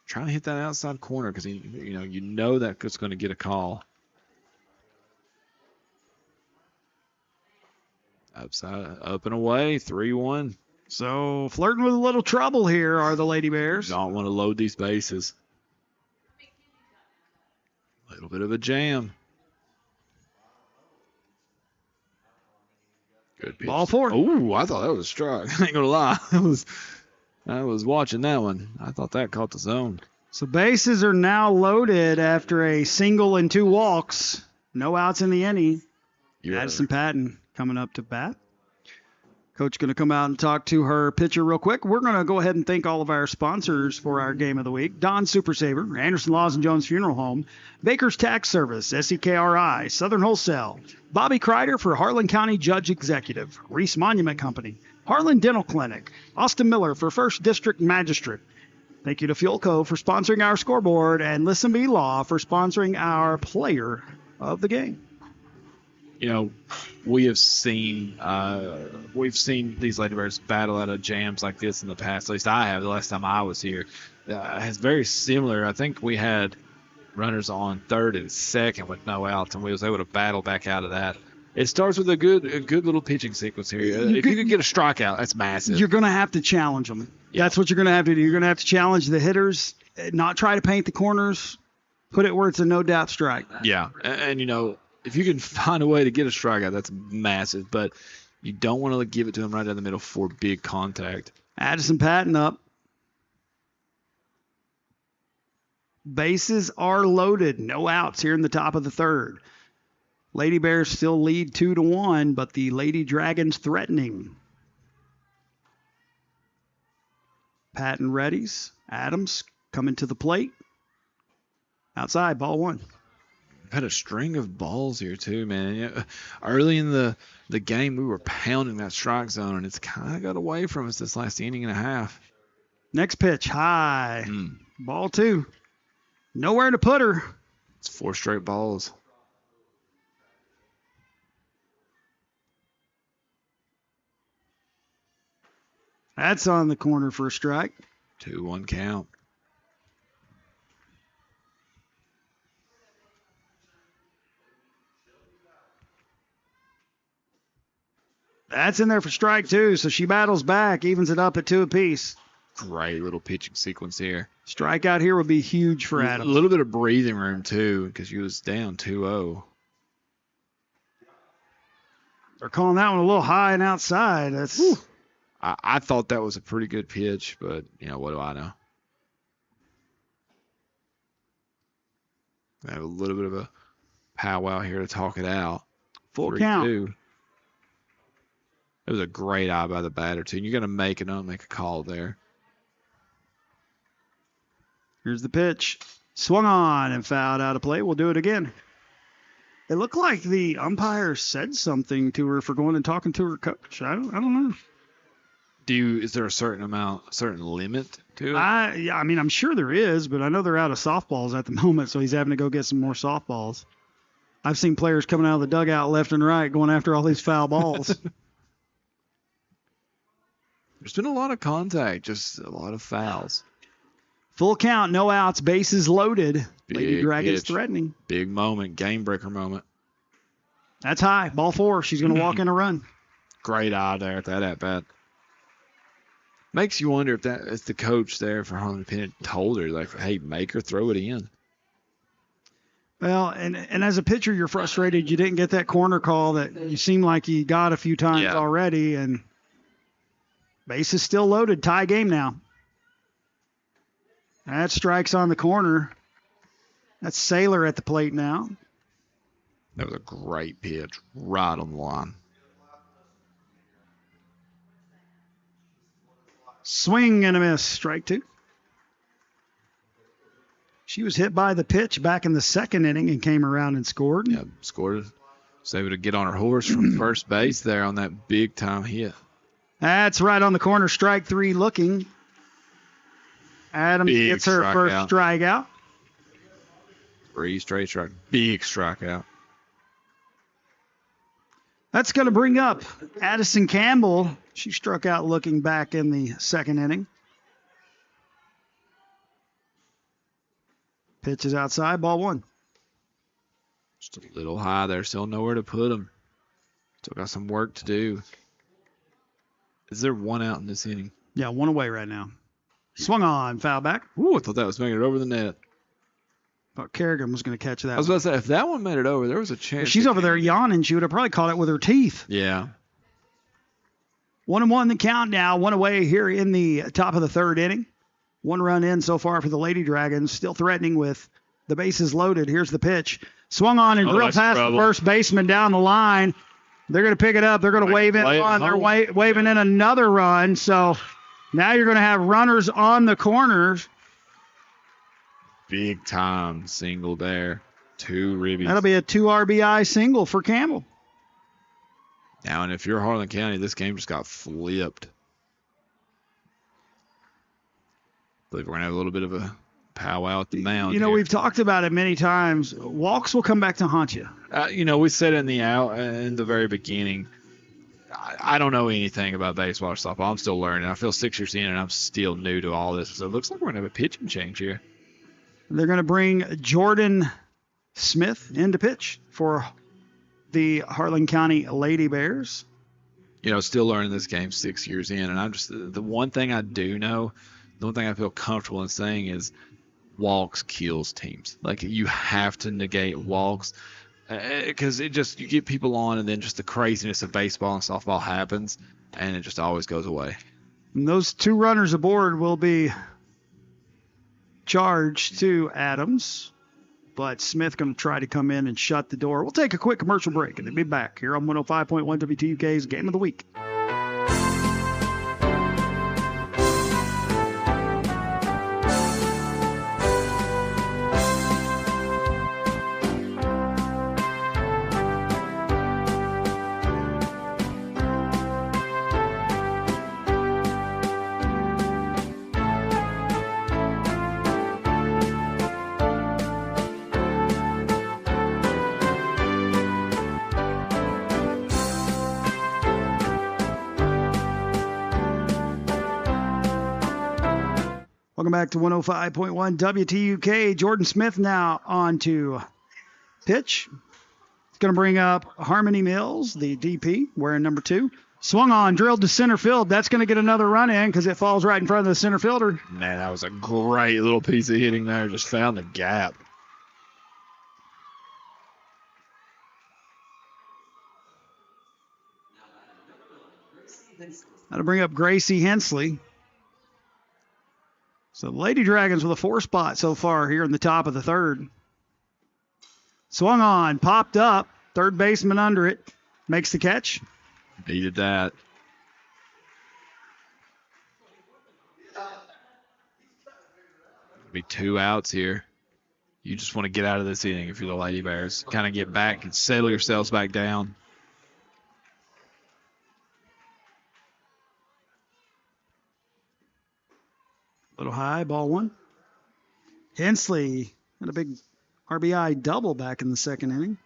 Trying to hit that outside corner because you know that it's going to get a call. Upside, up and away, 3-1. So flirting with a little trouble here are the Lady Bears. Don't want to load these bases. A little bit of a jam. Good pitch. Ball 4. Oh, I thought that was a strike. I ain't gonna lie. I was watching that one. I thought that caught the zone. So bases are now loaded after a single and 2 walks. No outs in the inning. Addison Patton coming up to bat. Coach going to come out and talk to her pitcher real quick. We're going to go ahead and thank all of our sponsors for our game of the week. Don Super Saver, Anderson Laws and Jones Funeral Home, Baker's Tax Service, SEKRI, Southern Wholesale, Bobby Kreider for Harlan County Judge Executive, Reese Monument Company, Harlan Dental Clinic, Austin Miller for First District Magistrate. Thank you to Fuel Co. for sponsoring our scoreboard, and Listen Be Law for sponsoring our player of the game. We've seen these Lady Bears battle out of jams like this in the past. At least I have. The last time I was here, it's very similar. I think we had runners on third and second with no outs, and we was able to battle back out of that. It starts with a good little pitching sequence here. If you could get a strikeout, that's massive. You're going to have to challenge them. Yeah. That's what you're going to have to do. You're going to have to challenge the hitters, not try to paint the corners, put it where it's a no doubt strike. Yeah, and if you can find a way to get a strikeout, that's massive. But you don't want to give it to him right down the middle for big contact. Addison Patton up. Bases are loaded. No outs here in the top of the third. Lady Bears still lead 2-1, but the Lady Dragons threatening. Patton readies. Adams coming to the plate. Outside, ball 1. Had a string of balls here too, man. Early in the game, we were pounding that strike zone, and it's kind of got away from us this last inning and a half. Next pitch, high. Ball 2. Nowhere to put her. It's 4 straight balls. That's on the corner for a strike. 2-1 count. That's in there for strike 2, so she battles back, evens it up at 2 apiece. Great little pitching sequence here. Strikeout here would be huge for Adams. A little bit of breathing room, too, because she was down 2-0. They're calling that one a little high and outside. That's. I thought that was a pretty good pitch, but, what do I know? I have a little bit of a powwow here to talk it out. Full count. 3-2. It was a great eye by the batter, too. You're going to make a call there. Here's the pitch. Swung on and fouled out of play. We'll do it again. It looked like the umpire said something to her for going and talking to her coach. I don't know. Is there a certain limit to it? I mean, I'm sure there is, but I know they're out of softballs at the moment, so he's having to go get some more softballs. I've seen players coming out of the dugout left and right going after all these foul balls. There's been a lot of contact, just a lot of fouls. Full count, no outs, bases loaded. Lady Dragons pitch. threatening. Big moment, game breaker moment. That's high. Ball 4. She's going to walk in a run. Great eye there at that at-bat. Makes you wonder if the coach there for Harlan Independent told her, like, hey, make her throw it in. Well, and as a pitcher, you're frustrated you didn't get that corner call that you seem like you got a few times already, and base is still loaded. Tie game now. That strikes on the corner. That's Saylor at the plate now. That was a great pitch, right on the line. Swing and a miss. Strike 2. She was hit by the pitch back in the second inning and came around and scored. Yeah, scored. Was able to get on her horse from first base there on that big time hit. That's right on the corner. Strike 3 looking. Adams gets her first strikeout. 3 straight strike. Big strikeout. That's going to bring up Addison Campbell. She struck out looking back in the second inning. Pitch is outside, ball 1. Just a little high there. Still nowhere to put them. Still got some work to do. Is there 1 out in this inning? Yeah, 1 away right now. Swung on, foul back. Ooh, I thought that was making it over the net. Thought Kerrigan was going to catch that. I was about to say, if that one made it over, there was a chance. She's over there yawning. She would have probably caught it with her teeth. Yeah. 1-1 the count now. 1 away here in the top of the third inning. 1 run in so far for the Lady Dragons. Still threatening with the bases loaded. Here's the pitch. Swung on and drilled past the first baseman down the line. They're going to pick it up. They're going to wave it on. They're waving in another run. So now you're going to have runners on the corners. Big time single there. 2 ribbies. That'll be a 2 RBI single for Campbell. Now, and if you're Harlan County, this game just got flipped. I believe we're going to have a little bit of a powwow at the mound. You know, we've talked about it many times. Walks will come back to haunt you. You know, we said in the very beginning, I don't know anything about baseball or softball. I'm still learning. I feel 6 years in, and I'm still new to all this. So it looks like we're going to have a pitching change here. They're going to bring Jordan Smith in to pitch for the Harlan County Lady Bears. You know, still learning this game 6 years in, and I'm just the one thing I do know, the one thing I feel comfortable in saying is walks kills teams. Like, you have to negate walks because you get people on, and then just the craziness of baseball and softball happens, and it just always goes away. And those 2 runners aboard will be charged to Adams, but Smith going to try to come in and shut the door. We'll take a quick commercial break and then be back here on 105.1 WTUK's Game of the Week. Welcome back to 105.1 WTUK. Jordan Smith now on to pitch. It's going to bring up Harmony Mills, the DP, wearing number 2. Swung on, drilled to center field. That's going to get another run in because it falls right in front of the center fielder. Man, that was a great little piece of hitting there. Just found the gap. That'll bring up Gracie Hensley. So the Lady Dragons with a 4 spot so far here in the top of the third. Swung on, popped up, third baseman under it, makes the catch. Needed that. Be 2 outs here. You just want to get out of this inning if you're the Lady Bears. Kind of get back and settle yourselves back down. Little high, ball 1. Hensley had a big RBI double back in the second inning.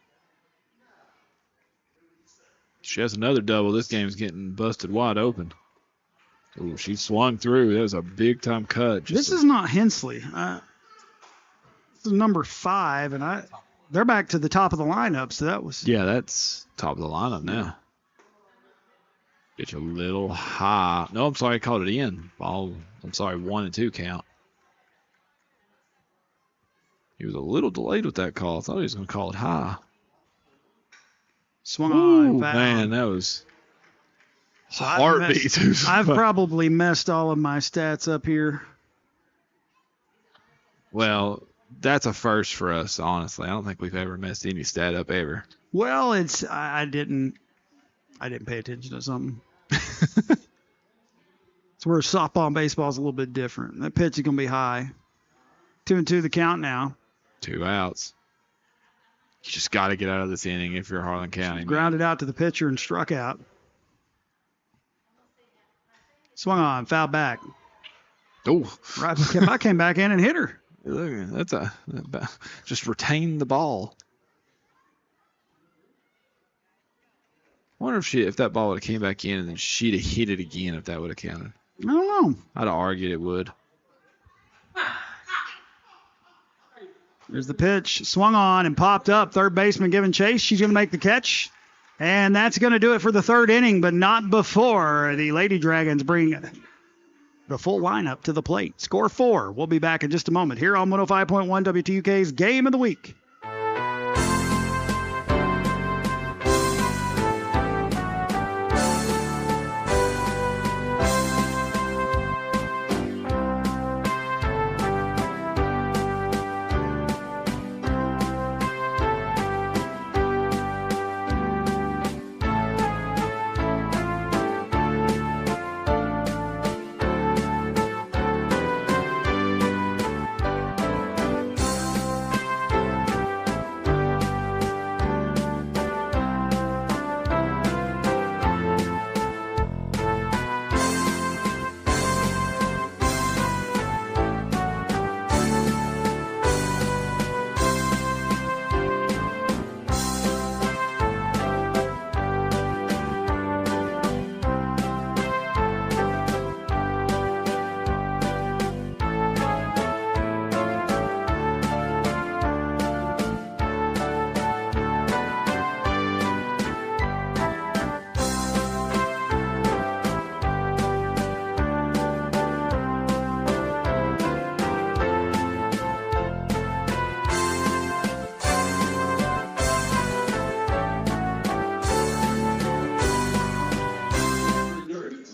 She has another double. This game's getting busted wide open. Ooh, she swung through. That was a big-time cut. This is not Hensley. This is number 5, and they're back to the top of the lineup, so that was... Yeah, that's top of the lineup now. Get you a little high. No, I'm sorry, I called it in. Ball, I'm sorry, 1 and 2 count. He was a little delayed with that call. I thought he was going to call it high. Swung on. Ooh, man, that was heartbeat. I've probably messed all of my stats up here. Well, that's a first for us, honestly. I don't think we've ever messed any stat up ever. Well, I didn't pay attention to something. It's It's where softball and baseball is a little bit different. That pitch is going to be high. 2-2 the count now. 2 outs. You just got to get out of this inning if you're Harlan County. Grounded out to the pitcher and struck out. Swung on, foul back. Oh, Right, I came back in and hit her. Look, just retain the ball. I wonder if that ball would have came back in and then she'd have hit it again if that would have counted. I don't know. I'd have argued it would. There's the pitch. Swung on and popped up. Third baseman giving chase. She's going to make the catch. And that's going to do it for the third inning, but not before the Lady Dragons bring the full lineup to the plate. Score 4. We'll be back in just a moment here on 105.1 WTUK's Game of the Week.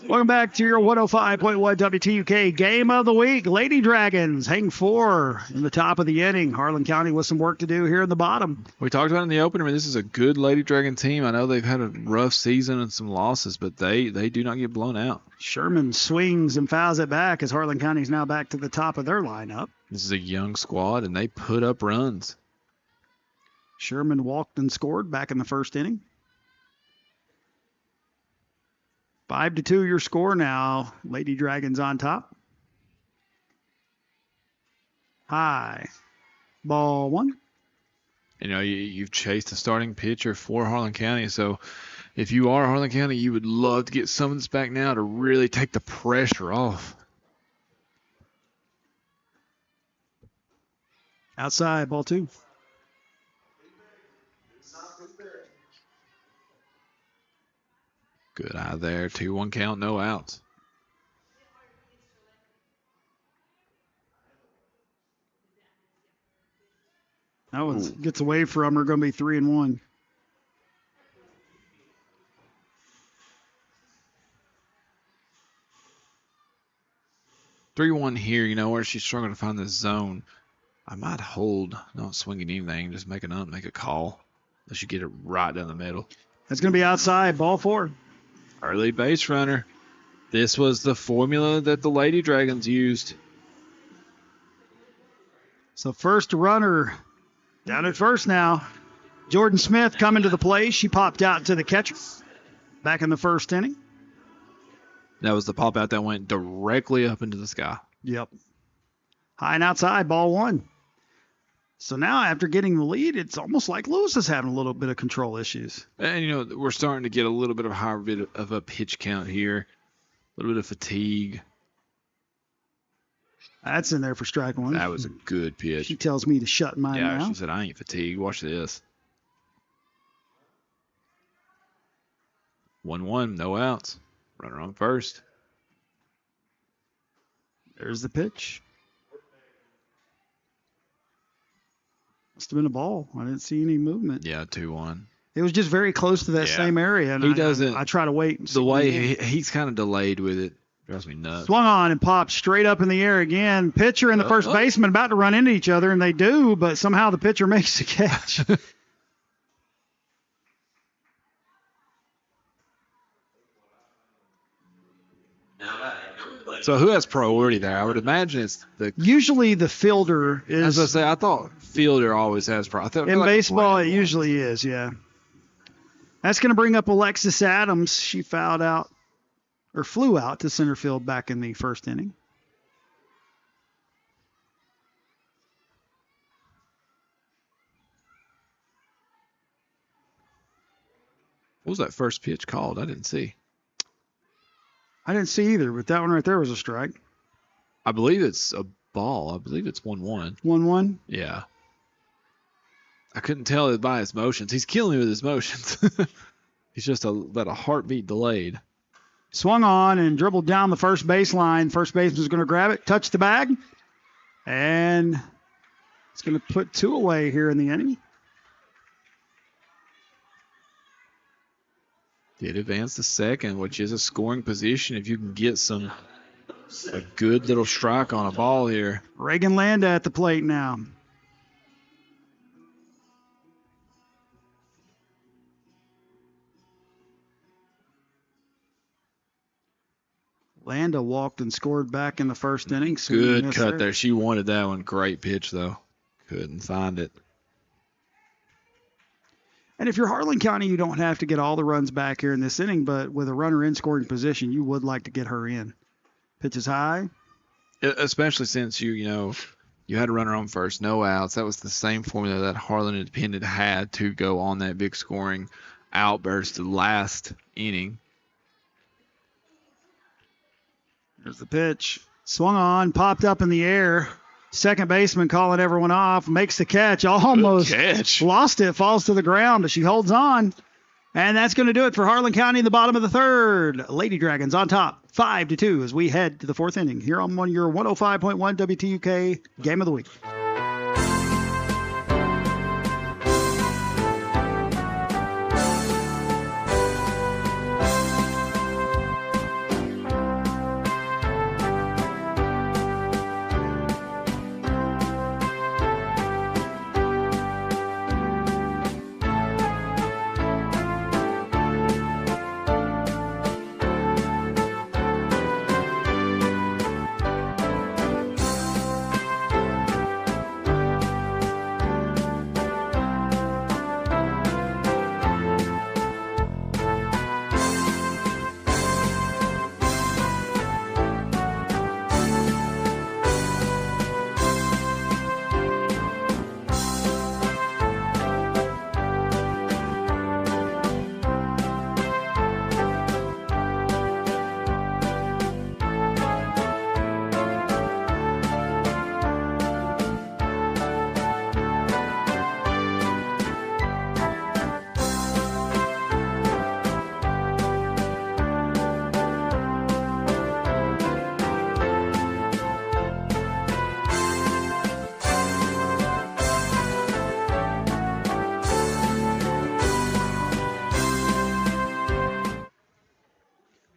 Welcome back to your 105.1 WTUK Game of the Week. Lady Dragons hang 4 in the top of the inning. Harlan County with some work to do here in the bottom. We talked about it in the opener. I mean, this is a good Lady Dragon team. I know they've had a rough season and some losses, but they do not get blown out. Sherman swings and fouls it back as Harlan County is now back to the top of their lineup. This is a young squad, and they put up runs. Sherman walked and scored back in the first inning. 5-2 your score now. Lady Dragons on top. High. Ball 1. You know, you've chased a starting pitcher for Harlan County, so if you are Harlan County, you would love to get some of this back now to really take the pressure off. Outside, ball 2. Good eye there. 2-1 count, no outs. That one gets away from her. Going to be 3-1. Three-one here, you know, where she's struggling to find the zone. I might hold, not swinging anything, just make a call. Unless you get it right down the middle. That's going to be outside, ball 4. Early base runner. This was the formula that the Lady Dragons used. So first runner down at first now. Jordan Smith coming to the plate. She popped out to the catcher back in the first inning. That was the pop out that went directly up into the sky. Yep. High and outside, ball 1. So now after getting the lead, it's almost like Lewis is having a little bit of control issues. And, you know, we're starting to get a little bit of a higher bit of a pitch count here. A little bit of fatigue. That's in there for strike 1. That was a good pitch. She tells me to shut my mouth. She said, I ain't fatigued. Watch this. 1-1, no outs. Runner on first. There's the pitch. Must have been a ball. I didn't see any movement. Yeah, 2-1. It was just very close to that same area. And he doesn't. I try to wait. And see the way he's kind of delayed with it drives me nuts. Swung on and popped straight up in the air again. Pitcher and the first baseman about to run into each other, and they do, but somehow the pitcher makes the catch. So who has priority there? I would imagine it's the. Usually the fielder As is. I say, I thought fielder always has priority. In baseball, it usually is, yeah. That's going to bring up Alexis Adams. She fouled out or flew out to center field back in the first inning. What was that first pitch called? I didn't see. I didn't see either, but that one right there was a strike. I believe it's a ball. I believe it's 1-1. 1-1? Yeah. I couldn't tell it by his motions. He's killing me with his motions. He's just about a heartbeat delayed. Swung on and dribbled down the first baseline. First baseman's going to grab it, touch the bag, and it's going to put 2 away here in the inning. Did advance to second, which is a scoring position if you can get a good little strike on a ball here. Reagan Landa at the plate now. Landa walked and scored back in the first inning. Good cut there. She wanted that one. Great pitch, though. Couldn't find it. And if you're Harlan County, you don't have to get all the runs back here in this inning, but with a runner in scoring position, you would like to get her in. Pitch is high. Especially since you had a runner on first, no outs. That was the same formula that Harlan Independent had to go on that big scoring outburst the last inning. There's the pitch. Swung on, popped up in the air. Second baseman calling everyone off, makes the catch, almost lost it, falls to the ground, but she holds on. And that's going to do it for Harlan County in the bottom of the third. Lady Dragons on top, 5-2 as we head to the fourth inning here on your 105.1 WTUK Game of the Week.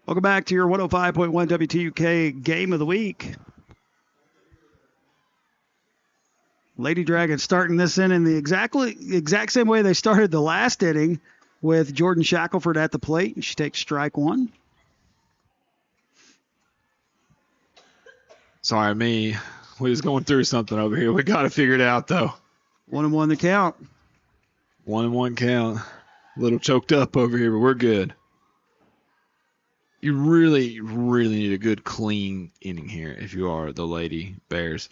Welcome back to your 105.1 WTUK Game of the Week. Lady Dragons starting this in the exact same way they started the last inning, with Jordan Shackelford at the plate. She takes strike one. Sorry, me. We was going through something over here. We got to figure it out, though. 1-1 the count. 1-1 count. A little choked up over here, but we're good. You really, really need a good, clean inning here if you are the Lady Bears.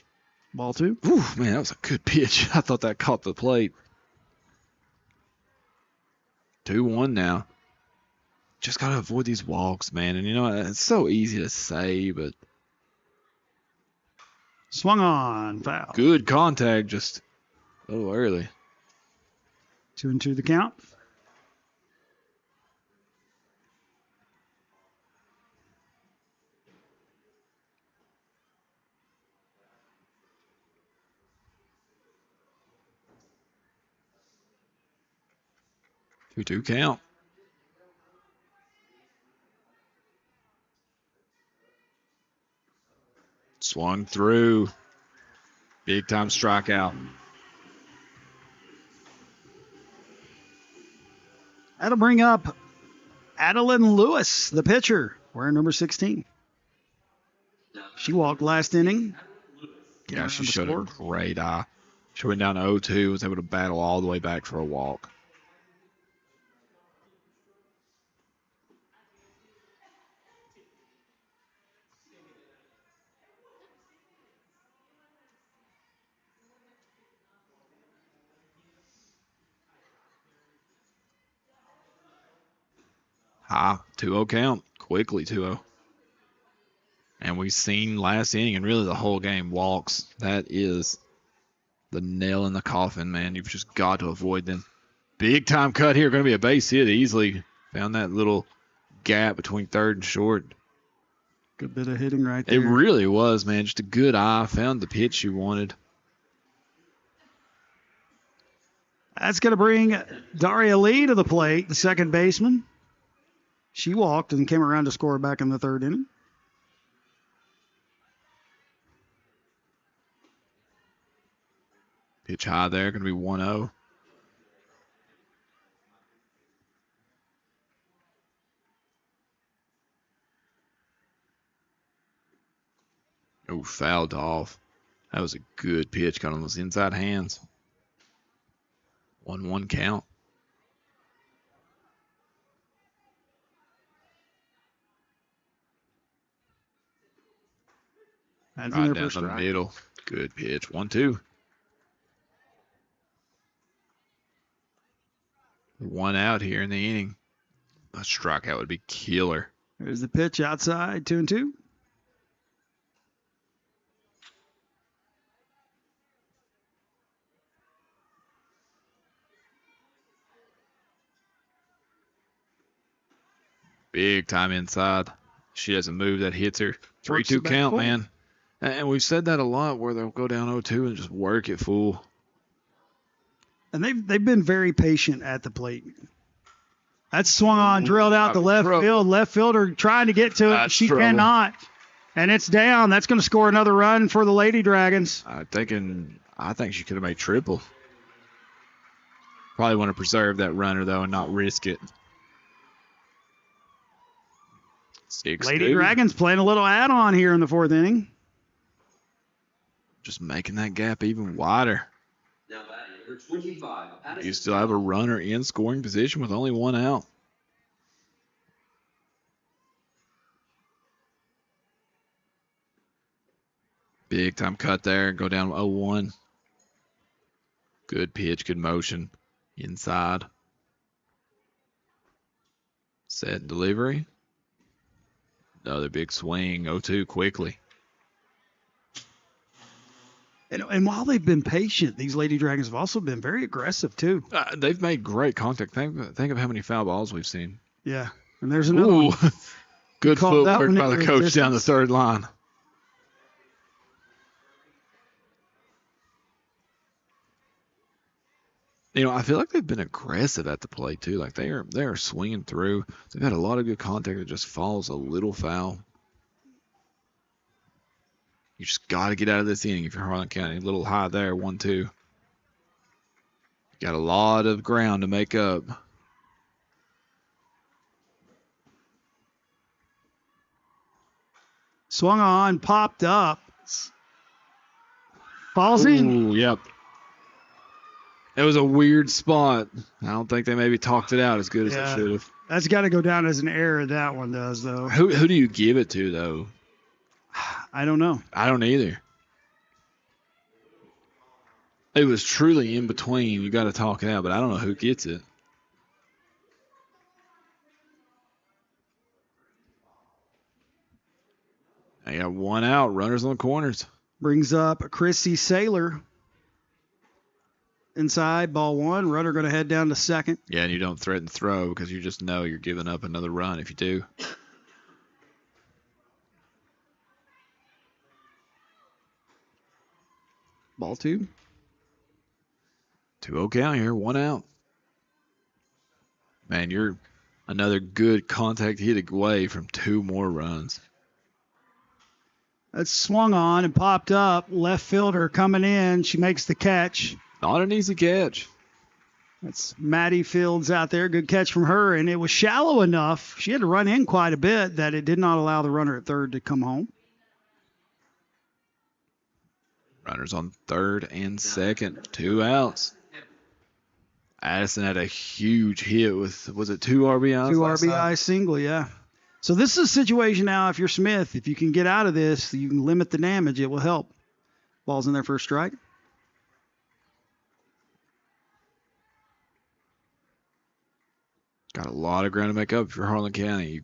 Ball two. Ooh, man, that was a good pitch. I thought that caught the plate. 2-1 now. Just got to avoid these walks, man. And, it's so easy to say, but. Swung on. Foul. Good contact, just a little early. 2-2 the count. Two count. Swung through. Big time strikeout. That'll bring up Adeline Lewis, the pitcher, wearing number 16. She walked last inning. Yeah, she showed a great eye. She went down to 0-2, was able to battle all the way back for a walk. High, 2-0 count. Quickly 2-0. And we've seen last inning and really the whole game walks. That is the nail in the coffin, man. You've just got to avoid them. Big time cut here. Going to be a base hit. Easily found that little gap between third and short. Good bit of hitting right there. It really was, man. Just a good eye. Found the pitch you wanted. That's going to bring Daria Lee to the plate, the second baseman. She walked and came around to score back in the third inning. Pitch high there. Going to be 1-0. Oh, fouled off. That was a good pitch. Got on those inside hands. 1-1 count. Right down the middle. Good pitch. 1-2. One out here in the inning. A strikeout would be killer. There's the pitch outside, 2-2. Big time inside. She doesn't move. That hits her. 3-2 count, man. And we've said that a lot where they'll go down 0-2 and just work it full. And they've been very patient at the plate. That's swung on, drilled out the left field. Left fielder trying to get to it. She cannot. And it's down. That's going to score another run for the Lady Dragons. I think she could have made triple. Probably want to preserve that runner, though, and not risk it. 6-2. Lady Dragons playing a little add-on here in the fourth inning. Just making that gap even wider. Now batting number 25. You still have a runner in scoring position with only one out. Big time cut there. Go down 0-1. Good pitch, good motion. Inside. Set delivery. Another big swing. 0-2 quickly. And while they've been patient, these Lady Dragons have also been very aggressive, too. They've made great contact. Think of how many foul balls we've seen. Yeah. And there's another one. Good footwork by the coach down the third line. You know, I feel like they've been aggressive at the plate, too. Like, they are swinging through. They've had a lot of good contact that just falls a little foul. You just got to get out of this inning if you're Harlan County. A little high there, 1-2. Got a lot of ground to make up. Swung on, popped up. Falls in. Ooh, yep. It was a weird spot. I don't think they maybe talked it out as good as they should have. That's got to go down as an error, that one does, though. Who do you give it to, though? I don't know. I don't either. It was truly in between. You got to talk it out, but I don't know who gets it. I got one out. Runners on the corners. Brings up Chrissy Saylor. Inside, ball one. Runner going to head down to second. Yeah, and you don't threaten throw because you just know you're giving up another run if you do. Ball two. 2-0 count here, one out. Man, you're another good contact hit away from two more runs. That's swung on and popped up. Left fielder coming in. She makes the catch. Not an easy catch. That's Maddie Fields out there. Good catch from her. And it was shallow enough. She had to run in quite a bit that it did not allow the runner at third to come home. Runners on third and second. 2 outs. Addison had a huge hit with, was it 2 RBIs? 2 RBI single, yeah. So this is a situation now, if you're Smith, if you can get out of this, you can limit the damage, it will help. Ball's in there for a strike. Got a lot of ground to make up for Harlan County.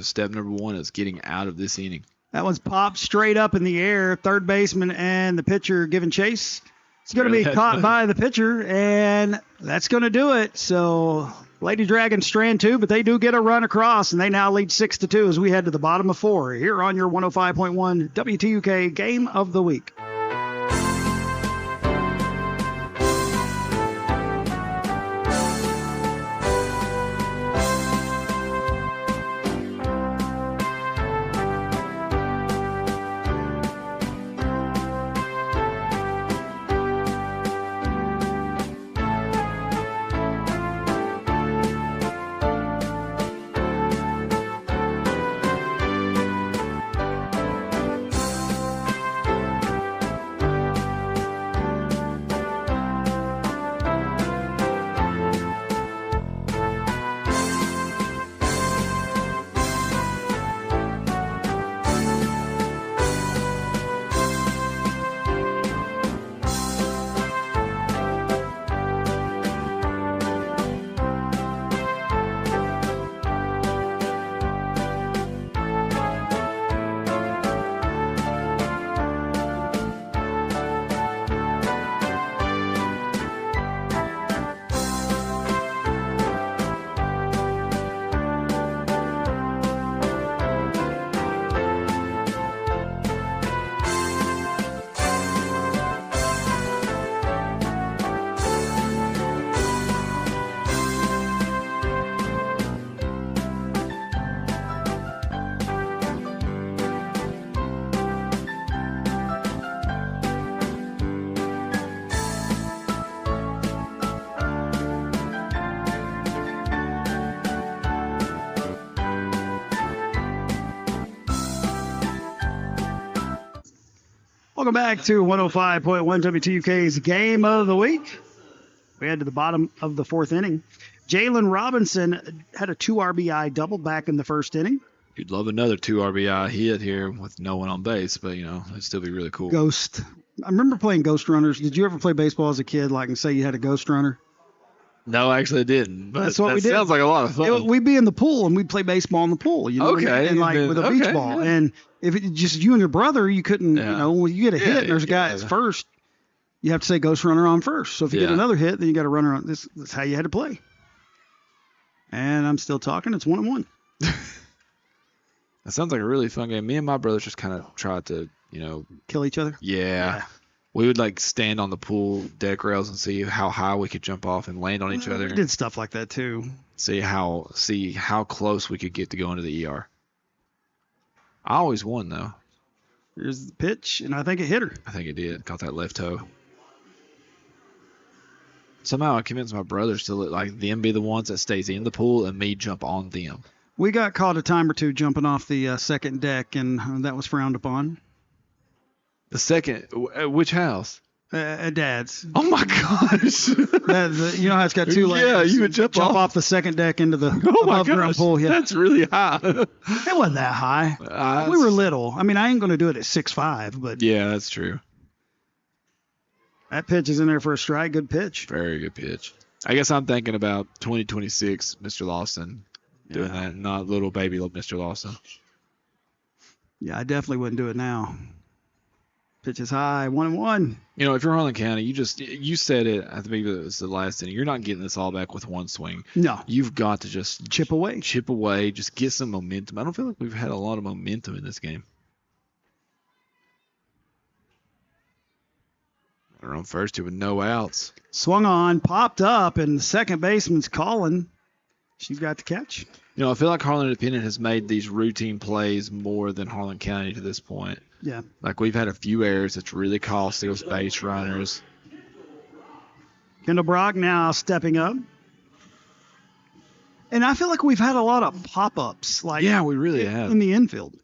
Step number 1 is getting out of this inning. That one's popped straight up in the air. Third baseman and the pitcher giving chase. It's going to be caught by the pitcher, and that's going to do it. So Lady Dragons strand 2, but they do get a run across, and they now lead 6-2 as we head to the bottom of 4 here on your 105.1 WTUK Game of the Week. Welcome back to 105.1 WTUK's Game of the Week. We head to the bottom of the 4th inning. Jalen Robinson had a 2 RBI double back in the first inning. You'd love another 2 RBI hit here with no one on base, but, it'd still be really cool. Ghost. I remember playing ghost runners. Did you ever play baseball as a kid, like, and say you had a ghost runner? No, actually I didn't. But that's what we did. Sounds like a lot of fun. We'd be in the pool, and we'd play baseball in the pool, Okay. and like with a beach ball. Yeah. And if it just you and your brother, you couldn't, when you get a hit and there's a guy that's first, you have to say ghost runner on first. So if you get another hit, then you got a runner on. That's how you had to play. And I'm still talking. It's 1-1. That sounds like a really fun game. Me and my brothers just kind of tried to, kill each other. Yeah. We would stand on the pool deck rails and see how high we could jump off and land on each other. We did stuff like that too. See how close we could get to go into the ER. I always won though. Here's the pitch, and I think it hit her. I think it did. Caught that left toe. Somehow I convinced my brothers to let them be the ones that stays in the pool and me jump on them. We got caught a time or two jumping off the second deck, and that was frowned upon. The second, which house? At Dad's. Oh my gosh! You know how it's got 2 lanes. Yeah, you would jump off the second deck into the above ground pool. Yeah, that's really high. It wasn't that high. We were little. I mean, I ain't going to do it at 6'5", but yeah, that's true. That pitch is in there for a strike. Good pitch. Very good pitch. I guess I'm thinking about 2026, Mr. Lawson doing that, not little baby Mr. Lawson. Yeah, I definitely wouldn't do it now. Pitch is high, 1-1. If you're Harlan County, you said it, I think it was the last inning, you're not getting this all back with one swing. No. You've got to just chip away, just get some momentum. I don't feel like we've had a lot of momentum in this game. We're on first here with no outs. Swung on, popped up, and the second baseman's calling. She's got the catch. I feel like Harlan Independent has made these routine plays more than Harlan County to this point. Yeah. Like we've had a few errors that's really cost us base runners. Kendall Brock now stepping up. And I feel like we've had a lot of pop-ups. Yeah, we really have. In the infield.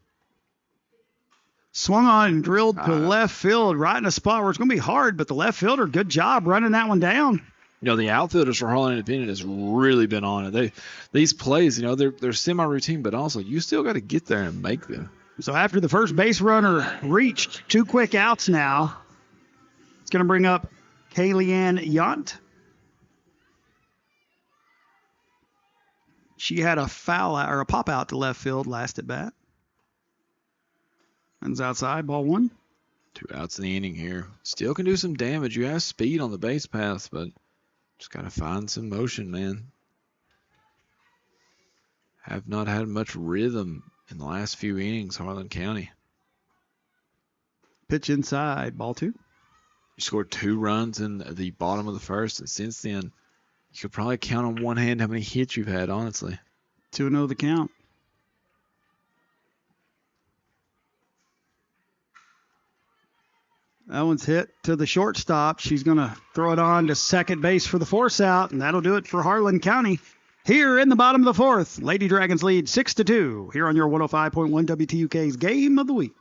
Swung on and drilled to left field, right in a spot where it's going to be hard, but the left fielder, good job running that one down. The outfielders for Harlan Independent has really been on it. These plays, they're semi-routine, but also you still got to get there and make them. So after the first base runner reached, 2 quick outs now. It's going to bring up Kayleanne Yont. She had a foul out, or a pop out to left field last at bat. Runs outside, ball 1. 2 outs in the inning here. Still can do some damage. You have speed on the base paths, but just got to find some motion, man. Have not had much rhythm in the last few innings, Harlan County. Pitch inside, ball 2. You scored 2 runs in the bottom of the first, and since then, you could probably count on one hand how many hits you've had, honestly. 2-0 the count. That one's hit to the shortstop. She's going to throw it on to second base for the force out, and that'll do it for Harlan County. Here in the bottom of the 4th, Lady Dragons lead 6-2 here on your 105.1 WTUK's Game of the Week.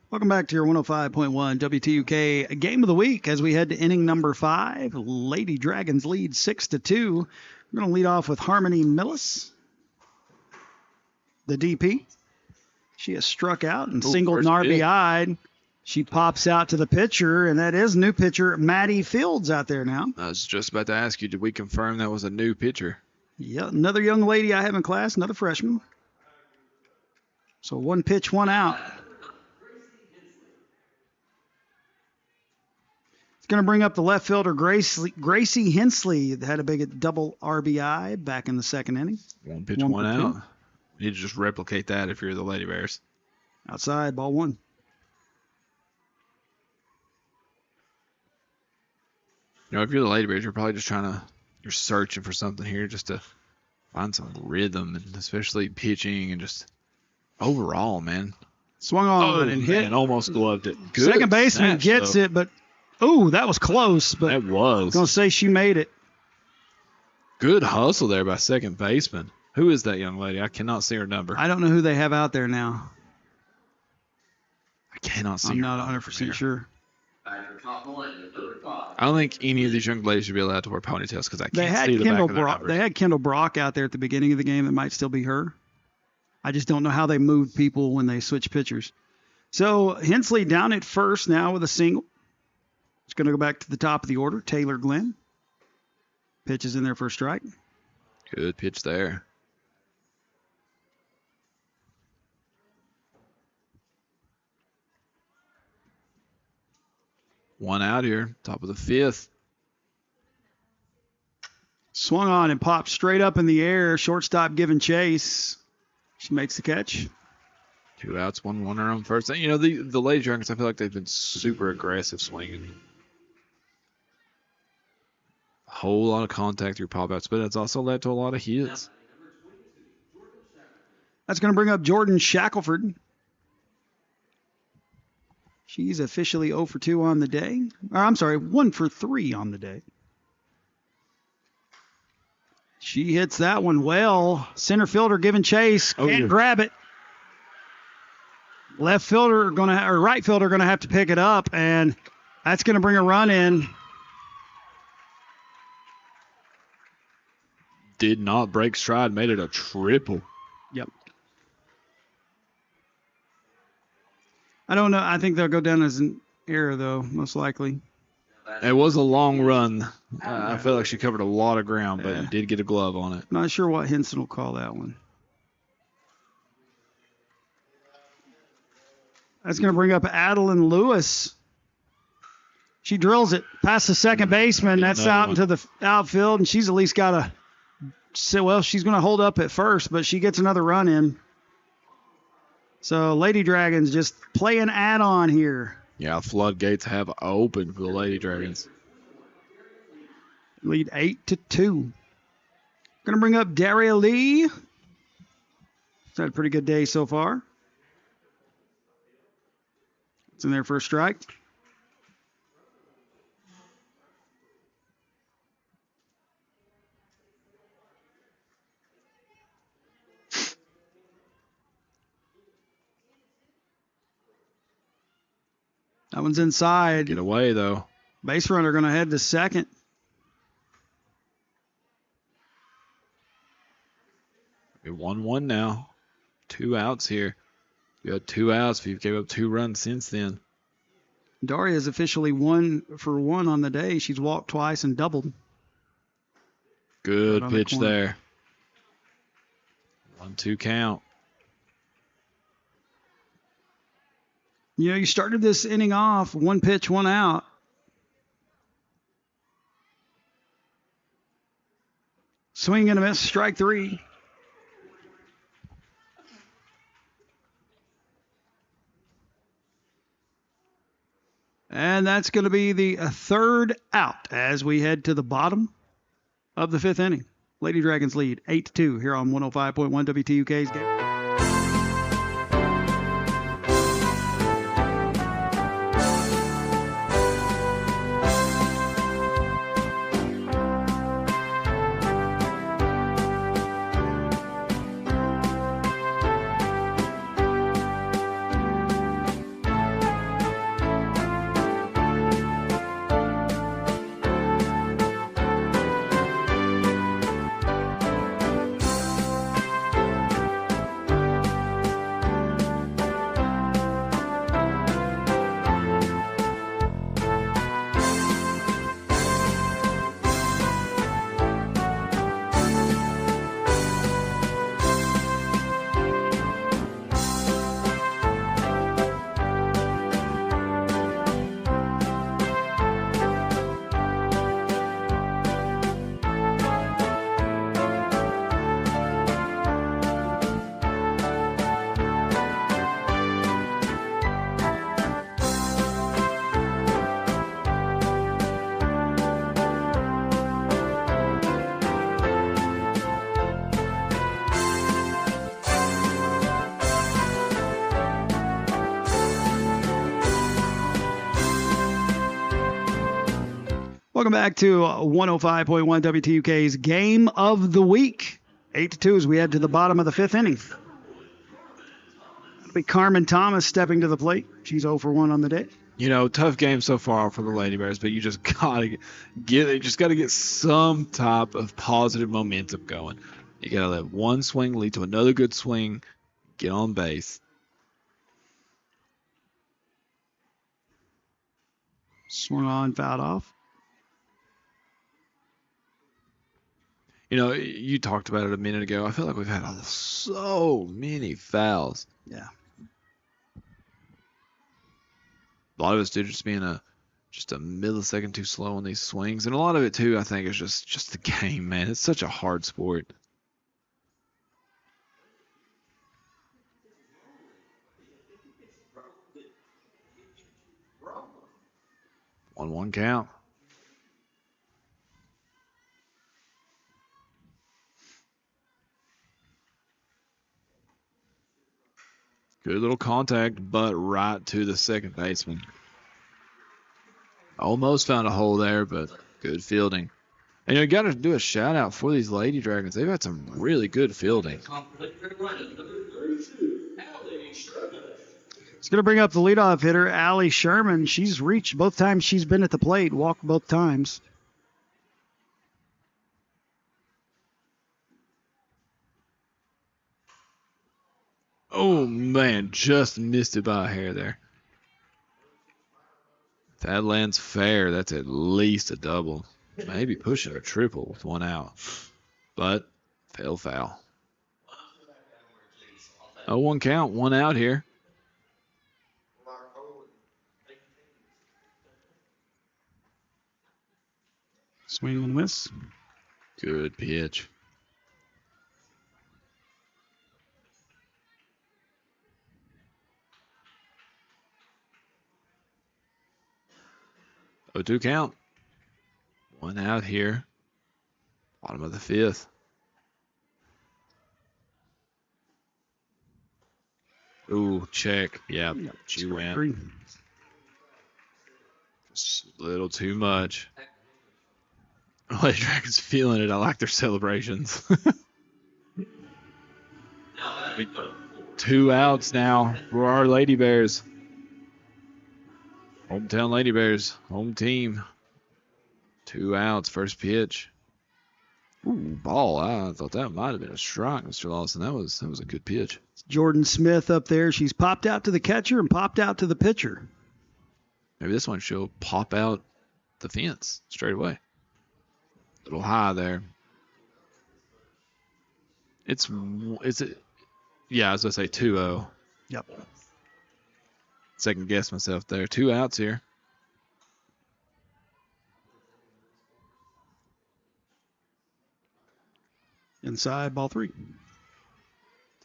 Welcome back to your 105.1 WTUK Game of the Week as we head to inning number 5. Lady Dragons lead 6-2. We're going to lead off with Harmony Millis, the DP. She has struck out and singled an RBI. She pops out to the pitcher, and that is new pitcher Maddie Fields out there now. I was just about to ask you, did we confirm that was a new pitcher? Yeah, another young lady I have in class, another freshman. So 1 pitch, 1 out. Going to bring up the left fielder, Gracie Hensley, that had a big double RBI back in the second inning. 1 pitch, 1 out. You need to just replicate that if you're the Lady Bears. Outside, ball 1. If you're the Lady Bears, you're probably just you're searching for something here just to find some rhythm, and especially pitching and just overall, man. Swung on and hit. And almost gloved it. Good Second baseman gets it, but Oh, that was close, but That I'm was. going to say she made it. Good hustle there by second baseman. Who is that young lady? I cannot see her number. I don't know who they have out there now. I cannot see I'm her not number 100% from here. sure. Back for top one, number 5. I don't think any of these young ladies should be allowed to wear ponytails because I They can't had see the back Kendall of their Brock. numbers. They had Kendall Brock out there at the beginning of the game. It might still be her. I just don't know how they move people when they switch pitchers. So Hensley down at first now with a single. It's going to go back to the top of the order. Taylor Glenn pitches in there for a strike. Good pitch there. One out here, top of the 5th. Swung on and popped straight up in the air. Shortstop giving chase. She makes the catch. 2 outs, 1 runner on first. You know, the Lady Dragons, I feel like they've been super aggressive swinging. A whole lot of contact through pop outs, but it's also led to a lot of hits. That's going to bring up Jordan Shackelford. She's officially 0 for 2 on the day. Or, I'm sorry, 1 for 3 on the day. She hits that one well. Center fielder giving chase. Can't grab it. Left fielder or right fielder gonna have to pick it up, and that's gonna bring a run in. Did not break stride, made it a triple. Yep. I don't know. I think they'll go down as an error, though, most likely. It was a long run. I feel like she covered a lot of ground, but did get a glove on it. Not sure what Henson will call that one. That's going to bring up Adeline Lewis. She drills it past the second baseman. That's out into the outfield, and she's at least got a. Well, she's going to hold up at first, but she gets another run in. So Lady Dragons just playing add-on here. Yeah, floodgates have opened for the Lady Dragons. Lead 8-2. Going to bring up Daria Lee. She's had a pretty good day so far. It's in there for a strike. That one's inside. Get away, though. Base runner going to head to second. We're 1-1 now. 2 outs here. You had 2 outs. You've gave up 2 runs since then. Daria is officially 1 for 1 on the day. She's walked twice and doubled. Good Right pitch the there. 1-2 count. You know, you started this inning off 1 pitch, 1 out. Swing and a miss, strike 3. And that's going to be the 3rd out as we head to the bottom of the 5th inning. Lady Dragons lead 8-2 here on 105.1 WTUK's game. Welcome back to 105.1 WTUK's Game of the Week. 8-2 as we head to the bottom of the fifth inning. That'll be Carmen Thomas stepping to the plate. She's 0 for 1 on the day. You know, tough game so far for the Lady Bears, but you just gotta get some type of positive momentum going. You gotta let one swing lead to another good swing, get on base. Swung on, fouled off. You know, you talked about it a minute ago. I feel like we've had so many fouls. Yeah. A lot of it's due to just being just a millisecond too slow on these swings, and a lot of it too, I think, is just the game, man. It's such a hard sport. One count. Good little contact, but right to the second baseman. Almost found a hole there, but good fielding. And you got to do a shout out for these Lady Dragons. They've had some really good fielding. It's going to bring up the leadoff hitter, Allie Sherman. She's reached both times she's been at the plate, walked both times. Oh, man, just missed it by a hair there. If that lands fair, that's at least a double. Maybe pushing a triple with one out. But, fell foul. 0-1 count, one out here. Swing and miss. Good pitch. Oh, 2 count. One out here. Bottom of the fifth. Ooh, check. Yeah, she went. Green. Just a little too much. Lady Dragons feeling it. I like their celebrations. 2 outs now for our Lady Bears. Hometown Lady Bears, home team. 2 outs, first pitch. Ooh, ball. I thought that might have been a strike, Mr. Lawson. That was a good pitch. Jordan Smith up there. She's popped out to the catcher and popped out to the pitcher. Maybe this one she'll pop out the fence straight away. A little high there. Is it? Yeah, I was going to say 2-0. Yep. Second guess myself there. 2 outs here. Inside, ball 3.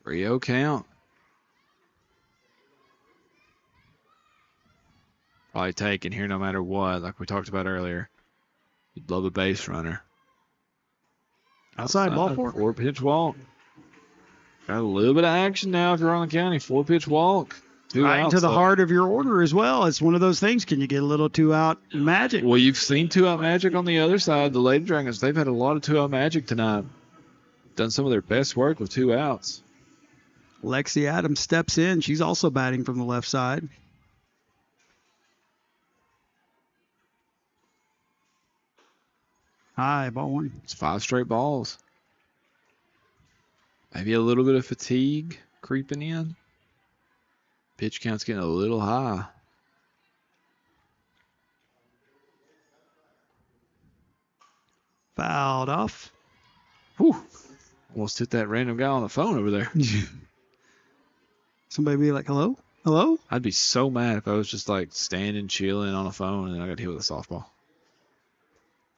3-0 count. Probably taken here no matter what, like we talked about earlier. You'd love a base runner. Outside, ball 4. 4-pitch walk. Got a little bit of action now if you're on the county. 4-pitch walk. 2 Right outs, into the though. heart of your order as well. It's one of those things. Can you get a little 2-out magic? Well, you've seen 2-out magic on the other side. The Lady Dragons, they've had a lot of 2-out magic tonight. Done some of their best work with 2 outs. Lexi Adams steps in. She's also batting from the left side. High, ball 1. It's 5 straight balls. Maybe a little bit of fatigue creeping in. Pitch count's getting a little high. Fouled off. Whew. Almost hit that random guy on the phone over there. Somebody be like, hello? Hello? I'd be so mad if I was just like standing, chilling on a phone and I got hit with a softball.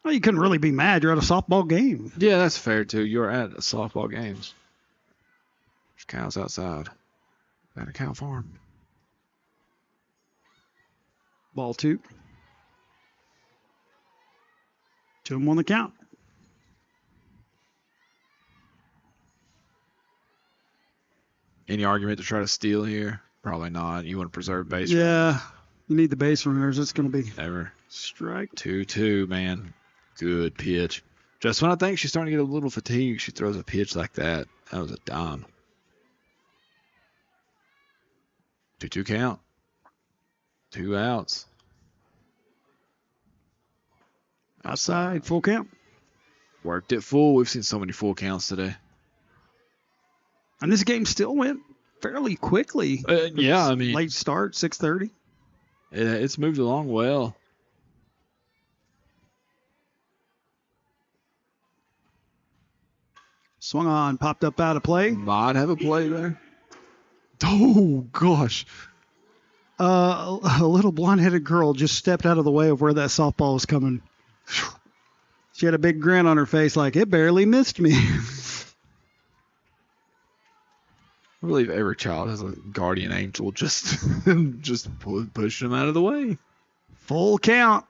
Well, you couldn't really be mad. You're at a softball game. Yeah, that's fair too. You're at a softball games. There's cows outside. At a cow farm. Ball 2. 2 on the count. Any argument to try to steal here? Probably not. You want to preserve base. Yeah. You need the base runners. It's going to be Never. strike. 2-2, man. Good pitch. Just when I think she's starting to get a little fatigued, she throws a pitch like that. That was a dime. 2-2 count. 2 outs. Outside, full count. Worked it full. We've seen so many full counts today. And this game still went fairly quickly. Yeah, I mean, Late start, 6:30. it's moved along well. Swung on, popped up out of play. Might have a play there. Oh, gosh. A little blonde-headed girl just stepped out of the way of where that softball was coming. She had a big grin on her face like, it barely missed me. I believe every child has a guardian angel just pushing them out of the way. Full count.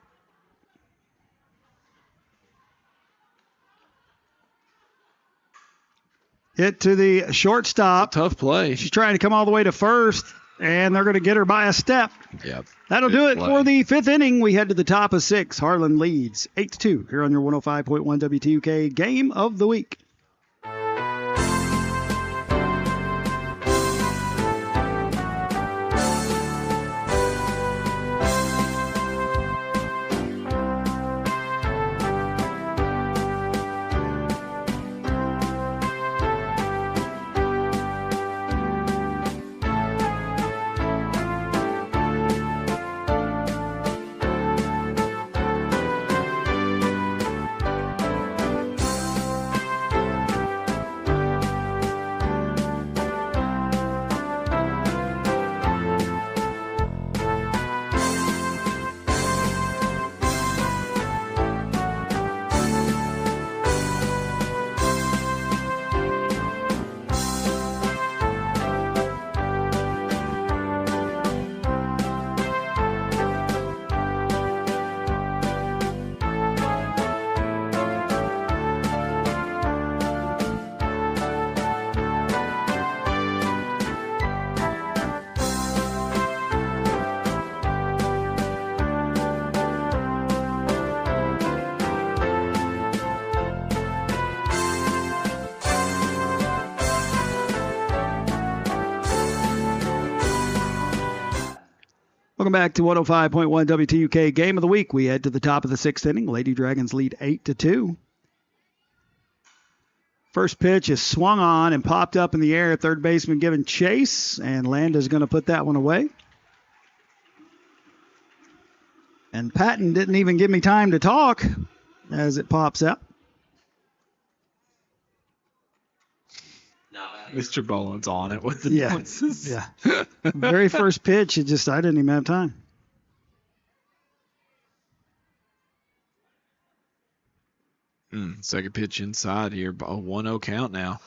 Hit to the shortstop. Tough play. She's trying to come all the way to first, and they're going to get her by a step. Yep. That'll Good do it play. for the 5th inning. We head to the top of 6. Harlan leads 8-2 here on your 105.1 WTUK Game of the Week. Welcome back to 105.1 WTUK Game of the Week. We head to the top of the 6th inning. Lady Dragons lead 8-2. First pitch is swung on and popped up in the air. Third baseman giving chase, and Landa's going to put that one away. And Patton didn't even give me time to talk as it pops out. Mr. Boland's on it with the Yeah. noises. Yeah. Very first pitch, I didn't even have time. Second pitch inside here. 1-0 count now.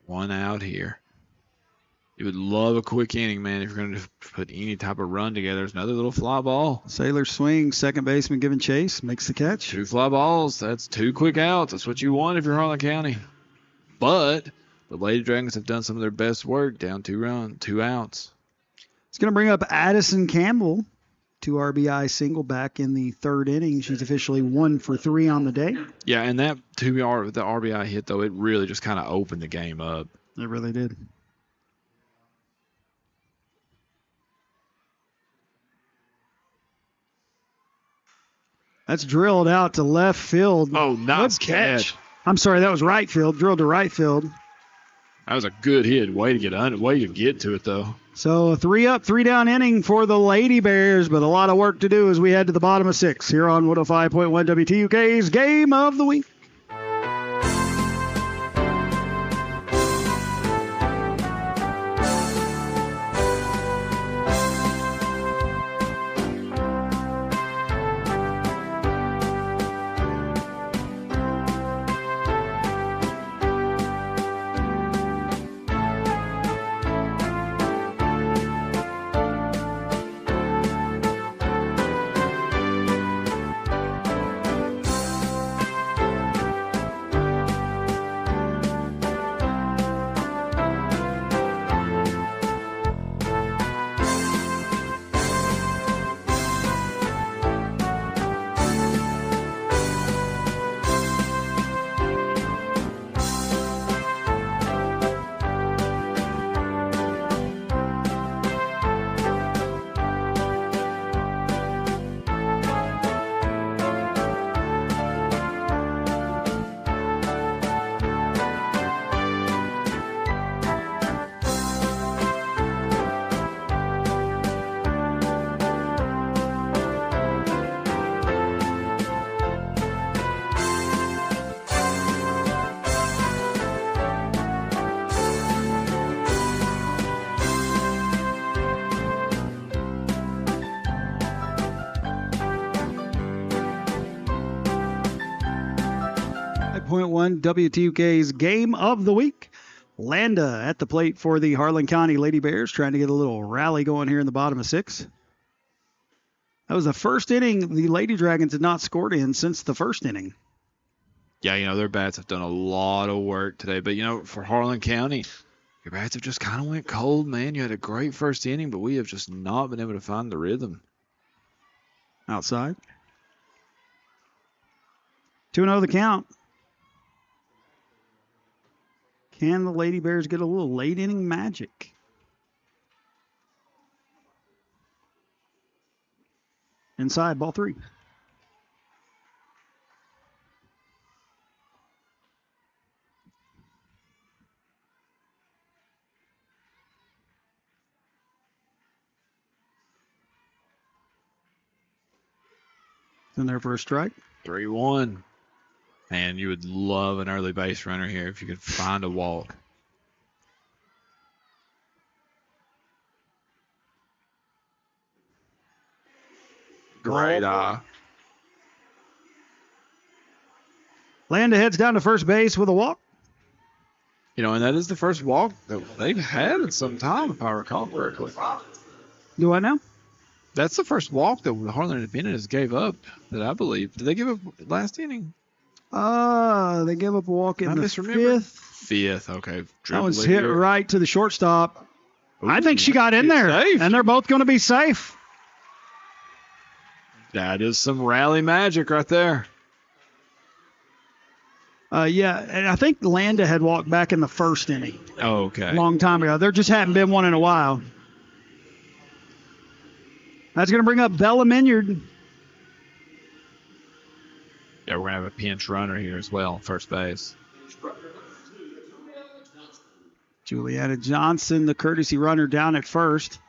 One out here. You would love a quick inning, man, if you're going to put any type of run together. There's another little fly ball. Sailor swing, second baseman giving chase, makes the catch. 2 fly balls. That's 2 quick outs. That's what you want if you're Harlan County. But the Lady Dragons have done some of their best work, down 2 outs. It's going to bring up Addison Campbell, 2 RBI single back in the 3rd inning. She's officially 1 for 3 on the day. Yeah, and that the RBI hit, though, it really just kind of opened the game up. It really did. That's drilled out to left field. Oh, nice Good catch. I'm sorry, that was right field. Drilled to right field. That was a good hit. Way to get to it, though. So a 3-up, 3-down inning for the Lady Bears, but a lot of work to do as we head to the bottom of 6 here on 105.1 WTUK's Game of the Week. 105.1 WTUK's Game of the Week. Landa at the plate for the Harlan County Lady Bears, trying to get a little rally going here in the bottom of 6. That was the first inning the Lady Dragons had not scored in since the first inning. Yeah, their bats have done a lot of work today. But, for Harlan County, your bats have just kind of went cold, man. You had a great first inning, but we have just not been able to find the rhythm. Outside. 2-0 the count. Can the Lady Bears get a little late inning magic? Inside, ball 3. In there for a strike. 3-1. Man, you would love an early base runner here if you could find a walk. Great eye. Landa heads down to first base with a walk. And that is the first walk that they've had in some time, if I recall correctly. Do what now? That's the first walk that Harlan Independent gave up, that I believe. Did they give up last inning? They gave up a walk in the 5th. Fifth, okay. That was hit right to the shortstop. Ooh, I think she got in there, safe. And they're both going to be safe. That is some rally magic right there. Yeah, and I think Landa had walked back in the first inning. Oh, okay. A long time ago. There just hadn't been one in a while. That's going to bring up Bella Minyard. Yeah, we're going to have a pinch runner here as well, first base. Juliana Johnson, the courtesy runner, down at first.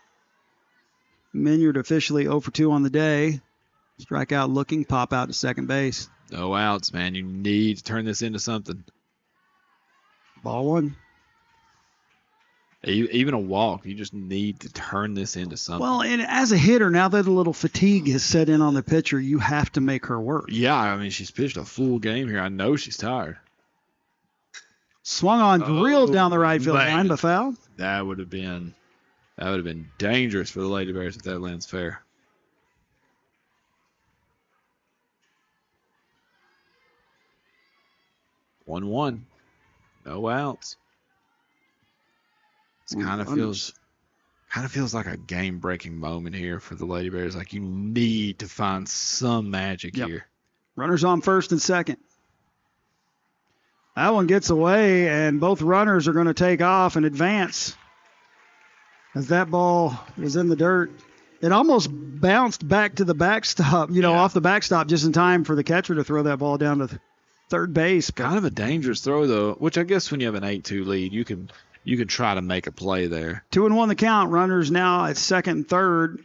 Minyard officially 0 for 2 on the day. Strikeout looking, pop out to second base. No outs, man. You need to turn this into something. Ball 1. Even a walk, you just need to turn this into something. Well, and as a hitter, now that a little fatigue has set in on the pitcher, you have to make her work. Yeah, I mean, she's pitched a full game here. I know she's tired. Swung on, real down the right field line, but foul. That would have been dangerous for the Lady Bears if that lands fair. One. No outs. It kind of feels like a game-breaking moment here for the Lady Bears. Like, you need to find some magic here. Runners on first and second. That one gets away, and both runners are going to take off and advance. As that ball is in the dirt, it almost bounced back to the backstop, off the backstop just in time for the catcher to throw that ball down to third base. Kind of a dangerous throw, though, which I guess when you have an 8-2 lead, you can try to make a play there. 2-1 the count. Runners now at second and third.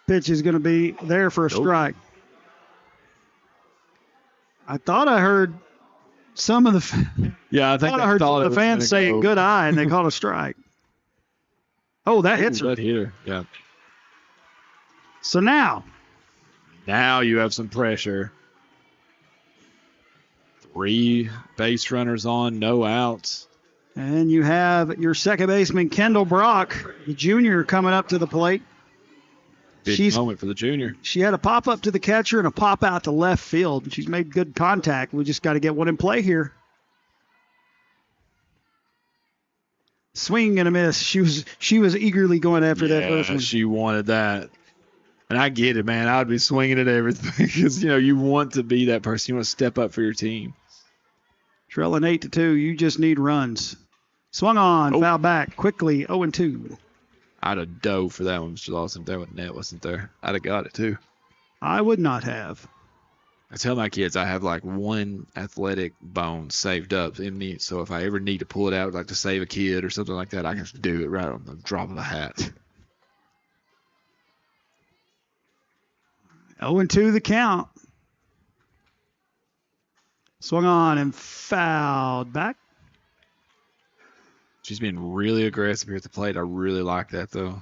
Pitch is going to be there for a strike. I thought I heard some of the the fans say good eye, and they called a strike. Oh, that hits her. That hitter, yeah. So now you have some pressure. 3 base runners on, no outs. And you have your second baseman, Kendall Brock, the junior, coming up to the plate. Big moment for the junior. She had a pop-up to the catcher and a pop-out to left field. She's made good contact. We just got to get one in play here. Swing and a miss. She was eagerly going after that first one. She wanted that. And I get it, man. I would be swinging at everything because, you want to be that person. You want to step up for your team. Trailing 8-2. You just need runs. Swung on, foul back, quickly, 0-2. I'd have dove for that one, Mr. Lawson. If that net wasn't there, I'd have got it too. I would not have. I tell my kids I have like one athletic bone saved up in me, so if I ever need to pull it out, like to save a kid or something like that, I can just do it right on the drop of a hat. 0-2 the count. Swung on and fouled back. She's been really aggressive here at the plate. I really like that, though.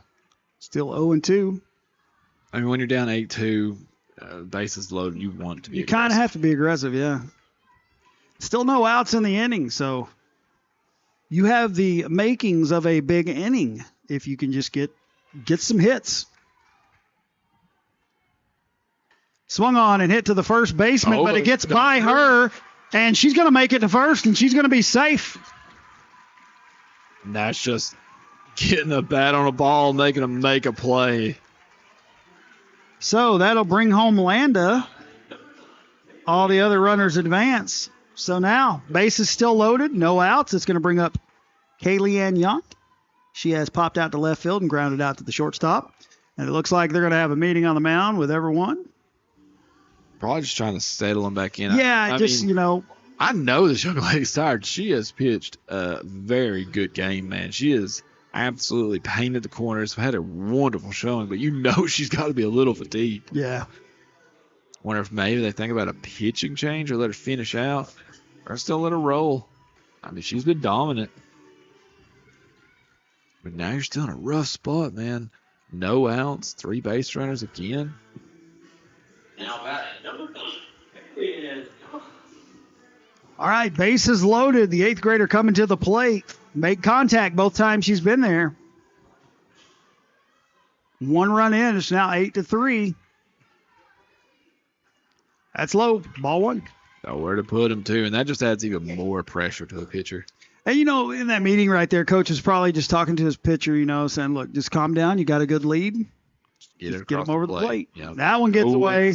Still 0-2. I mean, when you're down 8-2, bases loaded, you want to be You kind of have to be aggressive, yeah. Still no outs in the inning, so you have the makings of a big inning if you can just get some hits. Swung on and hit to the first baseman, but it gets by her, and she's going to make it to first, and she's going to be safe. And that's just getting a bat on a ball, making them make a play. So that'll bring home Landa. All the other runners advance. So now, base is still loaded, no outs. It's going to bring up Kaylee-Ann Young. She has popped out to left field and grounded out to the shortstop. And it looks like they're going to have a meeting on the mound with everyone. Probably just trying to settle them back in. Yeah, I mean, I know this young lady's tired. She has pitched a very good game, man. She has absolutely painted the corners, had a wonderful showing, but she's got to be a little fatigued. Yeah. Wonder if maybe they think about a pitching change or let her finish out or still let her roll. I mean, she's been dominant. But now you're still in a rough spot, man. No outs, 3 base runners again. Now batting number 9. All right, bases loaded. The 8th grader coming to the plate. Make contact both times she's been there. 1 run in. It's now 8-3. That's low. Ball 1. Nowhere to put him, too. And that just adds even more pressure to the pitcher. And, in that meeting right there, coach is probably just talking to his pitcher, saying, look, just calm down. You got a good lead. Get him over the plate. Yep. That one gets away.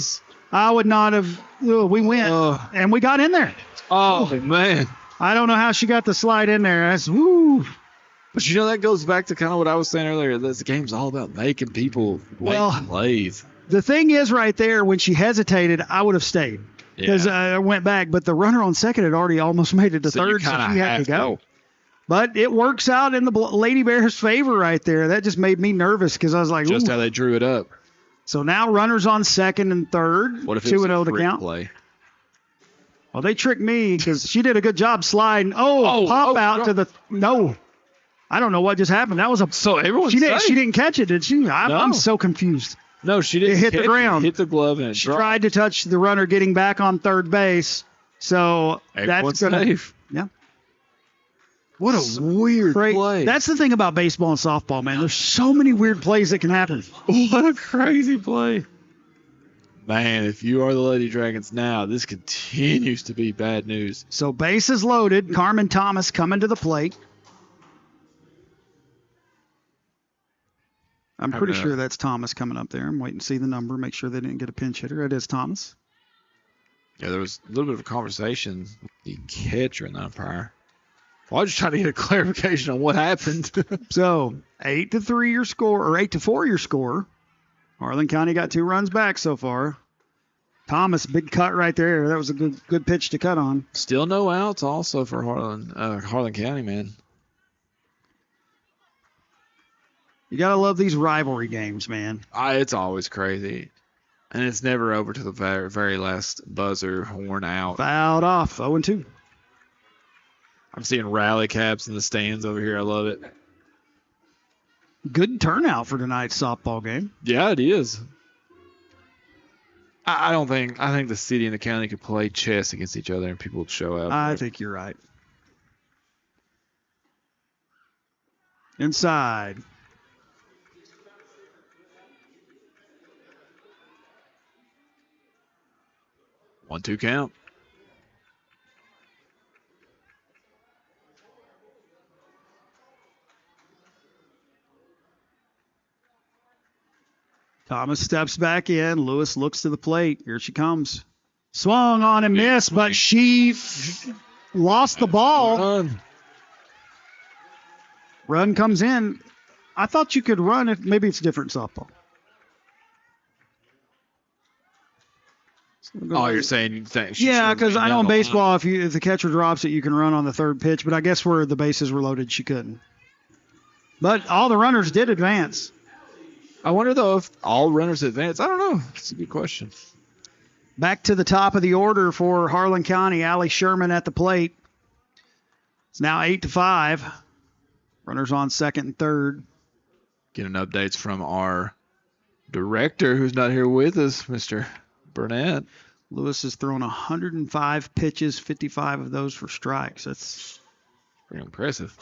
I would not have. We went, and we got in there. Oh, man. I don't know how she got the slide in there. That's woo. But that goes back to kind of what I was saying earlier. This game's all about making people make plays. The thing is right there, when she hesitated, I would have stayed because I went back. But the runner on second had already almost made it to third, so she had to go. But it works out in the Lady Bears' favor right there. That just made me nervous because I was like, just how they drew it up. So now runners on second and third. What if it was 2-0 to count? Play? Well, they tricked me because she did a good job sliding. Pop out to the no. I don't know what just happened. That was a so everyone. She didn't catch it, did she? I'm so confused. No, she didn't. It hit the ground. Hit the glove and it dropped. Tried to touch the runner getting back on third base. So everyone's that's gonna. Safe. Yeah. What a weird play. That's the thing about baseball and softball, man. There's so many weird plays that can happen. What a crazy play. Man, if you are the Lady Dragons now, this continues to be bad news. So bases loaded. Carmen Thomas coming to the plate. I'm pretty sure that's Thomas coming up there. I'm waiting to see the number, make sure they didn't get a pinch hitter. It is Thomas. Yeah, there was a little bit of a conversation with the catcher and the umpire. Well, I was just trying to get a clarification on what happened. So 8-3 your score, or 8-4 your score. Harlan County got 2 runs back so far. Thomas, big cut right there. That was a good pitch to cut on. Still no outs also for Harlan County, man. You got to love these rivalry games, man. It's always crazy. And it's never over to the very, very last buzzer horn out. Fouled off, 0-2. I'm seeing rally caps in the stands over here. I love it. Good turnout for tonight's softball game. Yeah, it is. I think the city and the county could play chess against each other and people would show up. I think you're right. Inside. One-two count. Thomas steps back in. Lewis looks to the plate. Here she comes. Swung on and missed, but she lost the ball. Run comes in. I thought you could run if maybe it's different softball. You're saying you think? Yeah, because I know in baseball, if the catcher drops it, you can run on the third pitch. But I guess where the bases were loaded, she couldn't. But all the runners did advance. I wonder, though, if all runners advance. I don't know. It's a good question. Back to the top of the order for Harlan County. Allie Sherman at the plate. It's now 8-5. Runners on second and third. Getting updates from our director, who's not here with us, Mr. Burnett. Lewis has thrown 105 pitches, 55 of those for strikes. That's pretty impressive.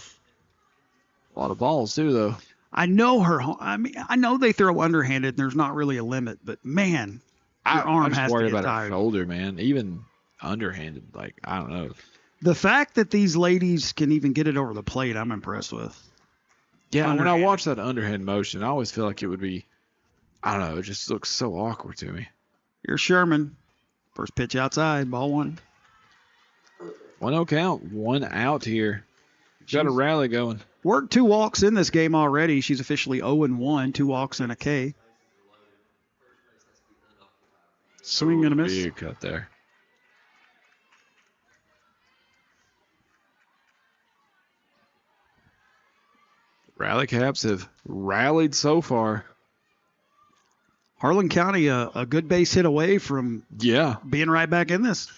A lot of balls, too, though. I know her. I mean, I know they throw underhanded and there's not really a limit, but man, your arm I'm just has to worried get about tired. her shoulder, man. Even underhanded, like, I don't know. The fact that these ladies can even get it over the plate, I'm impressed with. Yeah, when I Underhand. watch that underhand motion, I always feel like it would be, I don't know, it just looks so awkward to me. Here's Sherman. First pitch outside, ball one. 1-0 count, 1 out here. Got a rally going. Worked 2 walks in this game already. She's officially 0-1, 2 walks and a K. Swing and a miss. Big cut there. Rally Caps have rallied so far. Harlan County, a good base hit away from Yeah. being right back in this.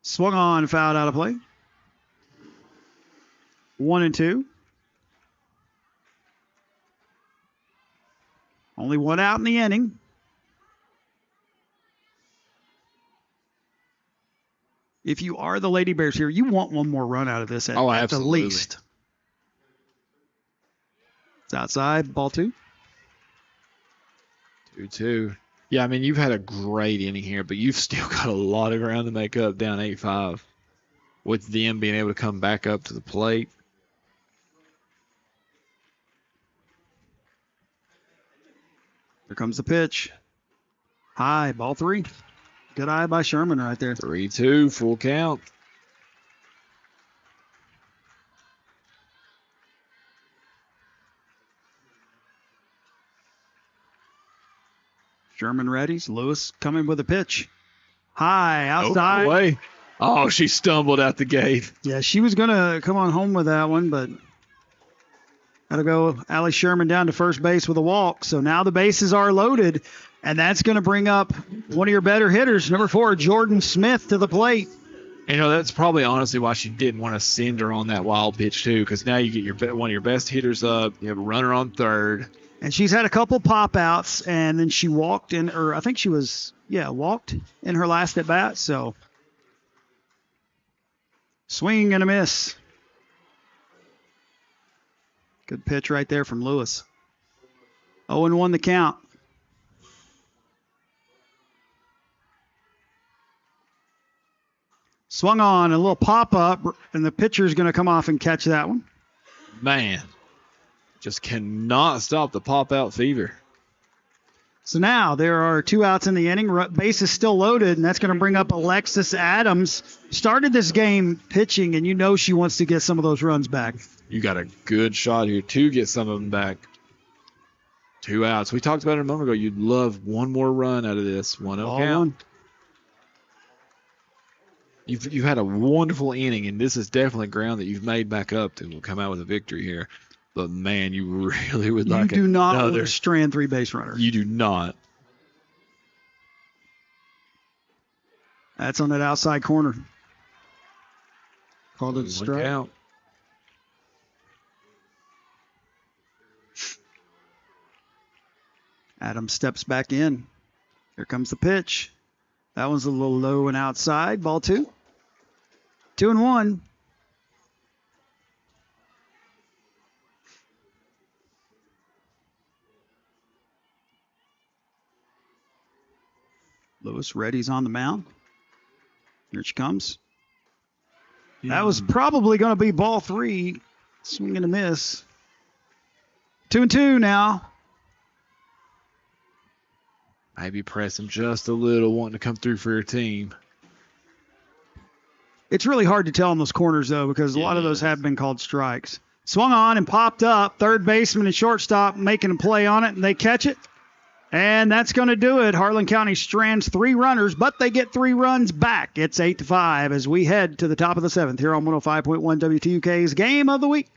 Swung on, fouled out of play. 1-2. Only 1 out in the inning. If you are the Lady Bears here, you want one more run out of this at the Absolutely. least. It's outside, ball 2. 2-2. Yeah, I mean, you've had a great inning here, but you've still got a lot of ground to make up down 8-5 with them being able to come back up to the plate. Here comes the pitch. High, ball 3. Good eye by Sherman right there. 3-2, full count. Sherman readies. Lewis coming with a pitch. High, outside. Away. Oh, she stumbled out the gate. Yeah, she was going to come on home with that one, but got to go Allie Sherman down to first base with a walk. So now the bases are loaded, and that's going to bring up one of your better hitters, number 4, Jordan Smith, to the plate. You know, that's probably honestly why she didn't want to send her on that wild pitch, too, because now you get one of your best hitters up. You have a runner on third. And she's had a couple pop outs, and then she walked in, or I think she was, walked in her last at bat. So swing and a miss. Good pitch right there from Lewis. 0-1 the count. Swung on, a little pop up, and the pitcher's going to come off and catch that one. Man, just cannot stop the pop-out fever. So now there are 2 outs in the inning. Base is still loaded, and that's going to bring up Alexis Adams. Started this game pitching, and you know she wants to get some of those runs back. You got a good shot here to get some of them back. 2 outs. We talked about it a moment ago. You'd love one more run out of this. 1-0 Ball count. 1. You've had a wonderful inning, and this is definitely ground that you've made back up to come out with a victory here. But, man, you really would like You do not want another. to strand 3 base runner. You do not. That's on that outside corner. Called it a One strike. count. Adams steps back in. Here comes the pitch. That one's a little low and outside. Ball 2. 2-1. Lewis ready's on the mound. Here she comes. That was probably going to be ball 3. Swing and a miss. 2-2 now. Maybe press him just a little, wanting to come through for your team. It's really hard to tell in those corners, though, because a lot of those have been called strikes. Swung on and popped up. Third baseman and shortstop making a play on it, and they catch it. And that's going to do it. Harlan County strands 3 runners, but they get 3 runs back. It's 8-5 as we head to the top of the 7th here on 105.1 WTUK's Game of the Week.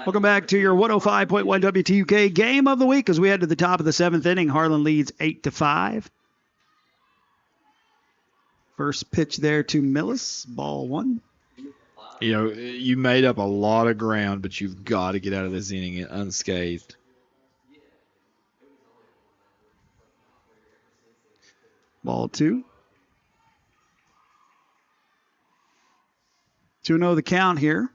Welcome back to your 105.1 WTUK game of the week as we head to the top of the 7th inning. Harlan leads 8-5. First pitch there to Millis, ball 1. You know, you made up a lot of ground, but you've got to get out of this inning unscathed. Ball 2. 2-0 the count here.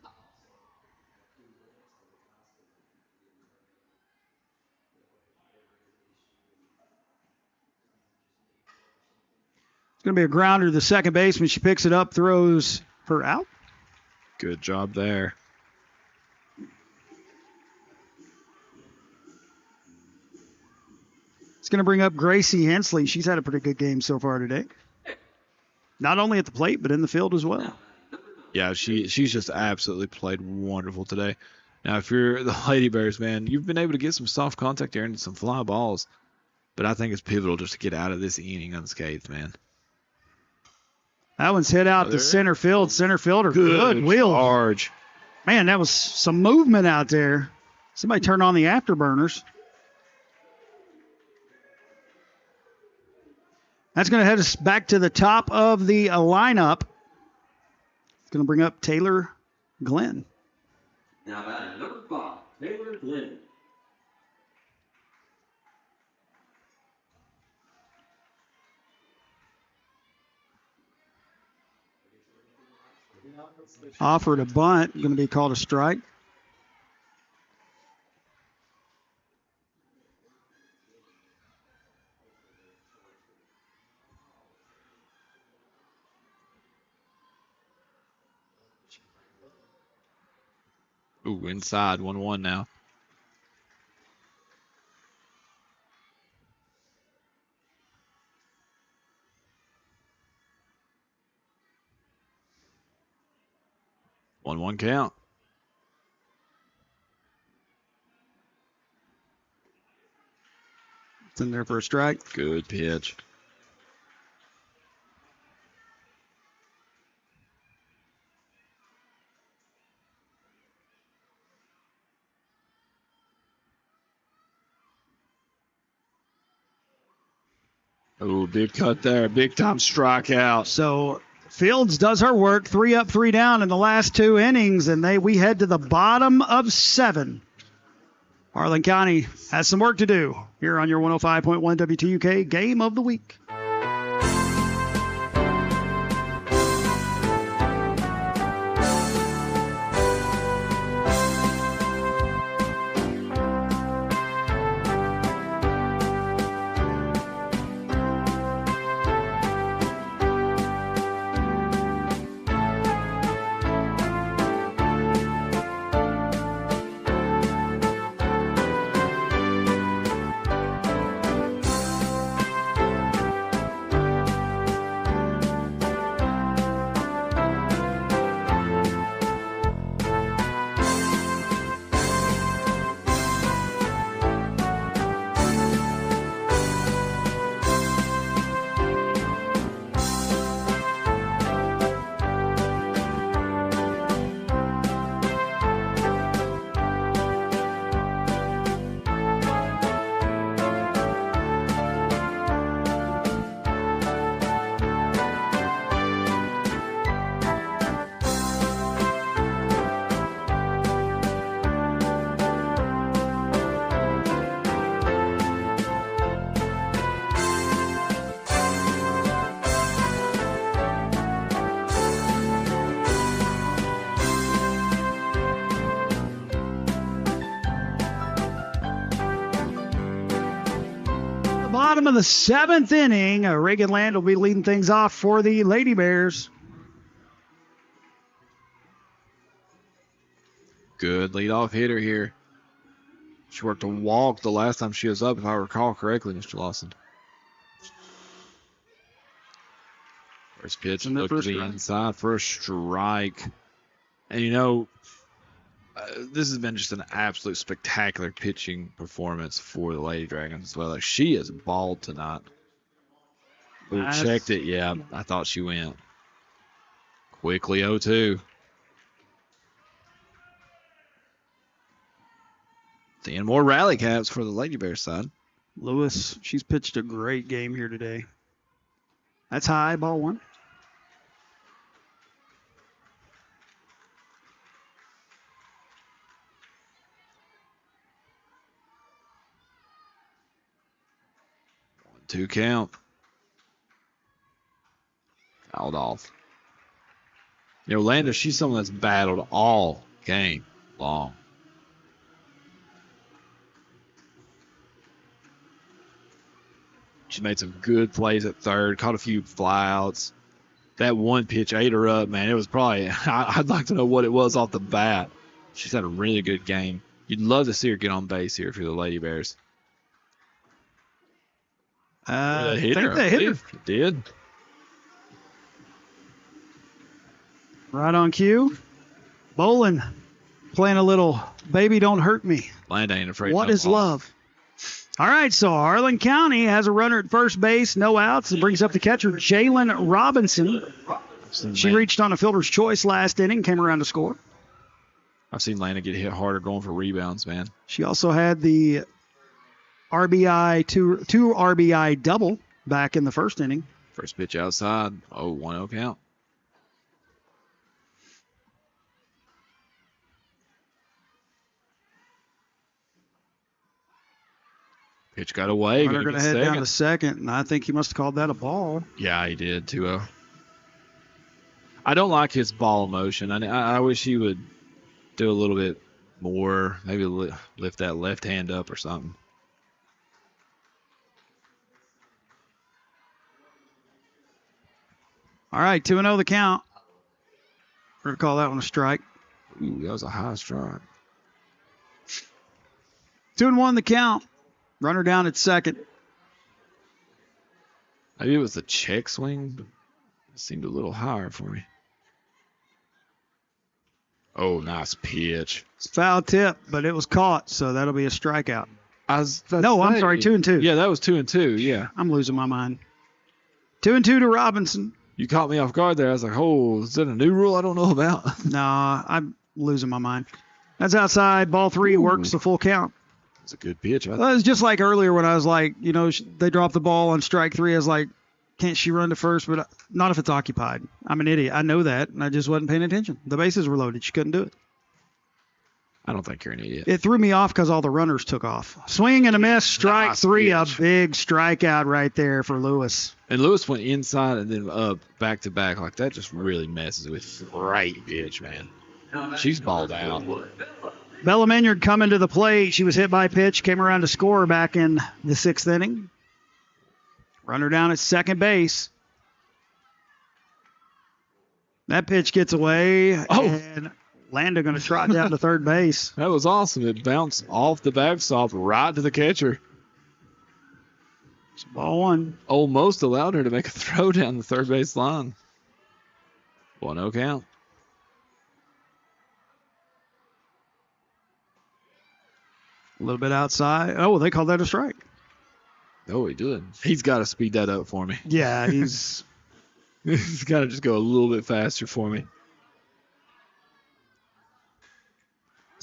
It's going to be a grounder to the second baseman. She picks it up, throws her out. Good job there. It's going to bring up Gracie Hensley. She's had a pretty good game so far today. Not only at the plate, but in the field as well. Yeah, she's just absolutely played wonderful today. Now, if you're the Lady Bears, man, you've been able to get some soft contact there and some fly balls. But I think it's pivotal just to get out of this inning unscathed, man. That one's hit out to center field. Center fielder, good wheel. Charge. Man, that was some movement out there. Somebody turned on the afterburners. That's going to head us back to the top of the lineup. It's going to bring up Taylor Glenn. Now batting number 5, Taylor Glenn. Offered a bunt, going to be called a strike. Ooh, inside, 1-1 now. One count. It's in there for a strike. Good pitch. Oh, big cut there. Big time strikeout. So Fields does her work. 3 up, 3 down in the last 2 innings, and we head to the bottom of 7. Harlan County has some work to do here on your 105.1 WTUK Game of the Week. Bottom of the 7th inning. Reagan Land will be leading things off for the Lady Bears. Good leadoff hitter here. She worked a walk the last time she was up, if I recall correctly, Mr. Lawson. First pitch looked to be inside for a strike. And you know, this has been just an absolute spectacular pitching performance for the Lady Dragons as well. Like, she is balled tonight. We checked it. Yeah, I thought she went. Quickly 0-2. Seeing more rally caps for the Lady Bears side. Lewis, she's pitched a great game here today. That's high, ball one. Two count. Fouled off. You know, Landa, she's someone that's battled all game long. She made some good plays at third, caught a few flyouts. That one pitch ate her up, man. It was probably, I'd like to know what it was off the bat. She's had a really good game. You'd love to see her get on base here for the Lady Bears. I think they hit her. It did. Right on cue. Bolin playing a little Baby Don't Hurt Me. Land ain't afraid. What is love? All right, so Harlan County has a runner at first base, no outs. It brings up the catcher, Jalen Robinson. She reached on a fielder's choice last inning, came around to score. I've seen Landa get hit harder going for rebounds, man. She also had the RBI, two RBI double back in the first inning. First pitch outside. 1-0 count. Pitch got away. Runner going to head down to second, and I think he must have called that a ball. Yeah, he did. 2-0. I don't like his ball motion. I wish he would do a little bit more. Maybe lift that left hand up or something. All right, 2-0 the count. We're going to call that one a strike. Ooh, that was a high strike. 2-1 the count. Runner down at second. Maybe it was the check swing, but it seemed a little higher for me. Oh, nice pitch. It's foul tip, but it was caught, so that'll be a strikeout. I'm sorry, 2-2. Yeah, that was 2-2. Yeah. I'm losing my mind. 2-2 to Robinson. You caught me off guard there. I was like, oh, is that a new rule I don't know about? No, I'm losing my mind. That's outside. Ball three. Works the full count. It's a good pitch. Well, it was just like earlier when I was like, they dropped the ball on strike three. I was like, can't she run to first? But not if it's occupied. I'm an idiot. I know that, and I just wasn't paying attention. The bases were loaded. She couldn't do it. I don't think you're an idiot. It threw me off because all the runners took off. Swing and a miss. Strike Nice three. pitch. A big strikeout right there for Lewis. And Lewis went inside and then up back to back. Like, that just really messes with great pitch, man. She's balled out. Bella Minyard coming to the plate. She was hit by a pitch, came around to score back in the sixth inning. Runner down at second base. That pitch gets away, and Landa going to trot down to third base. That was awesome. It bounced off the backstop right to the catcher. It's ball one. Almost allowed her to make a throw down the third base line. 1-0 count. A little bit outside. Oh, they called that a strike. Oh, he did. He's got to speed that up for me. Yeah, he's got to just go a little bit faster for me.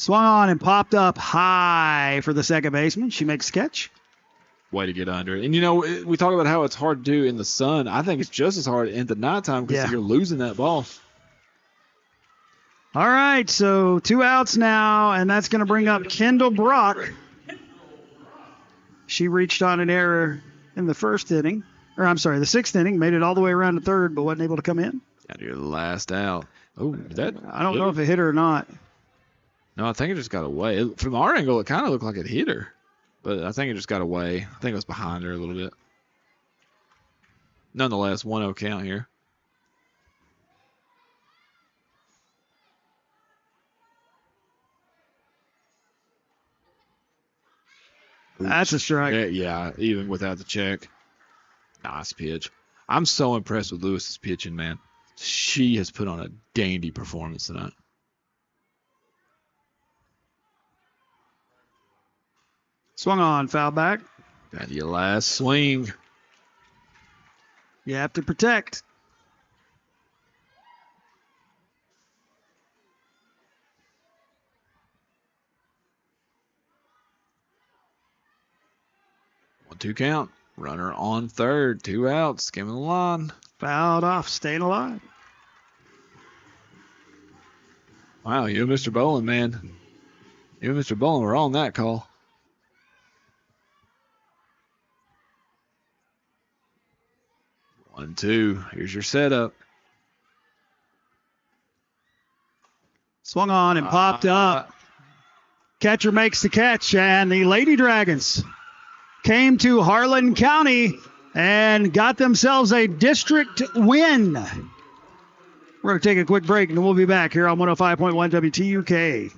swung on and popped up high for the second baseman. She makes a catch. Way to get under it. And, we talk about how it's hard to do in the sun. I think it's just as hard in the nighttime because you're losing that ball. All right, so 2 outs now, and that's going to bring up Kendall Brock. She reached on an error in the the sixth inning, made it all the way around to third, but wasn't able to come in. Got your last out. Oh, I don't know if it hit her or not. No, I think it just got away. From our angle, it kind of looked like it hit her, but I think it just got away. I think it was behind her a little bit. Nonetheless, 1-0 count here. That's a strike. Yeah, even without the check. Nice pitch. I'm so impressed with Lewis's pitching, man. She has put on a dandy performance tonight. Swung on, foul back. Got your last swing. You have to protect. 1-2 count. Runner on third. 2 outs. Skimming the line. Fouled off. Staying alive. Wow, you and Mr. Bolin, man. You and Mr. Bolin were on that call. One, two. Here's your setup. Swung on and popped up. Catcher makes the catch, and the Lady Dragons came to Harlan County and got themselves a district win. We're going to take a quick break, and we'll be back here on 105.1 WTUK.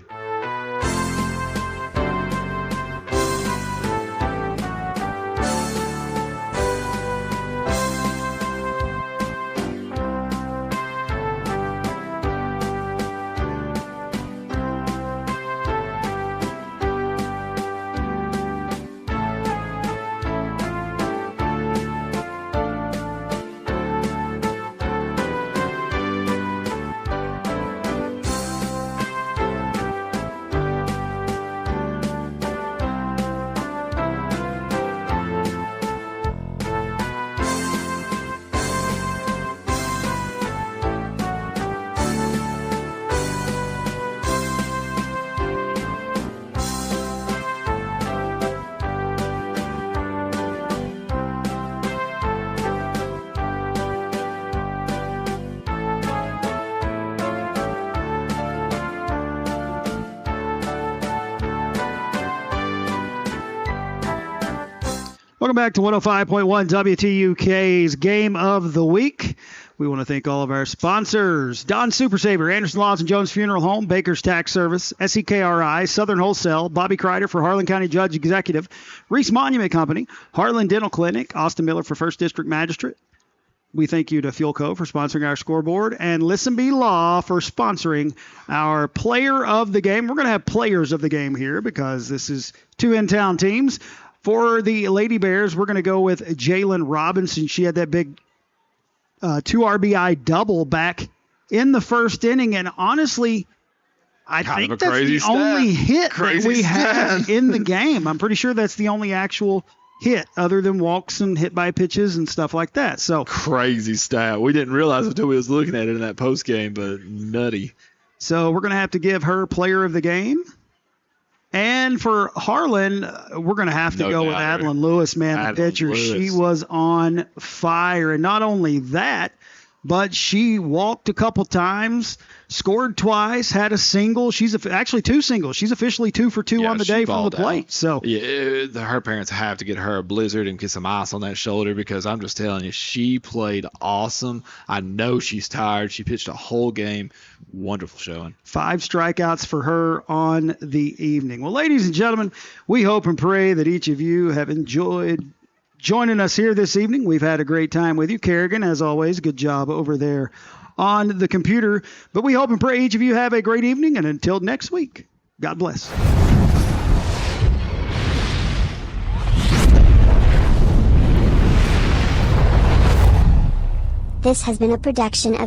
Welcome back to 105.1 WTUK's Game of the Week. We want to thank all of our sponsors: Don Super Saver, Anderson Laws and Jones Funeral Home, Baker's Tax Service, SEKRI, Southern Wholesale, Bobby Kreider for Harlan County Judge Executive, Reese Monument Company, Harlan Dental Clinic, Austin Miller for First District Magistrate. We thank you to Fuel Co. for sponsoring our scoreboard, and Listen Be Law for sponsoring our player of the game. We're going to have players of the game here because this is two in-town teams. For the Lady Bears, we're going to go with Jalen Robinson. She had that big 2 RBI double back in the first inning, and honestly, I think that's the only hit that we had in the game. I'm pretty sure that's the only actual hit other than walks and hit by pitches and stuff like that. So crazy stat. We didn't realize until we was looking at it in that post game, but nutty. So we're going to have to give her player of the game. And for Harlan, we're going to have to go with Adeline Lewis, man, the pitcher. She was on fire. And not only that, but she walked a couple times, scored twice, had a single. She's actually 2 singles. She's officially 2 for 2 on the day from the plate. So yeah, her parents have to get her a blizzard and get some ice on that shoulder, because I'm just telling you, she played awesome. I know she's tired. She pitched a whole game. Wonderful showing. 5 strikeouts for her on the evening. Well, ladies and gentlemen, we hope and pray that each of you have enjoyed joining us here this evening. We've had a great time with you. Kerrigan, as always, good job over there on the computer. But we hope and pray each of you have a great evening. And until next week, God bless. This has been a production of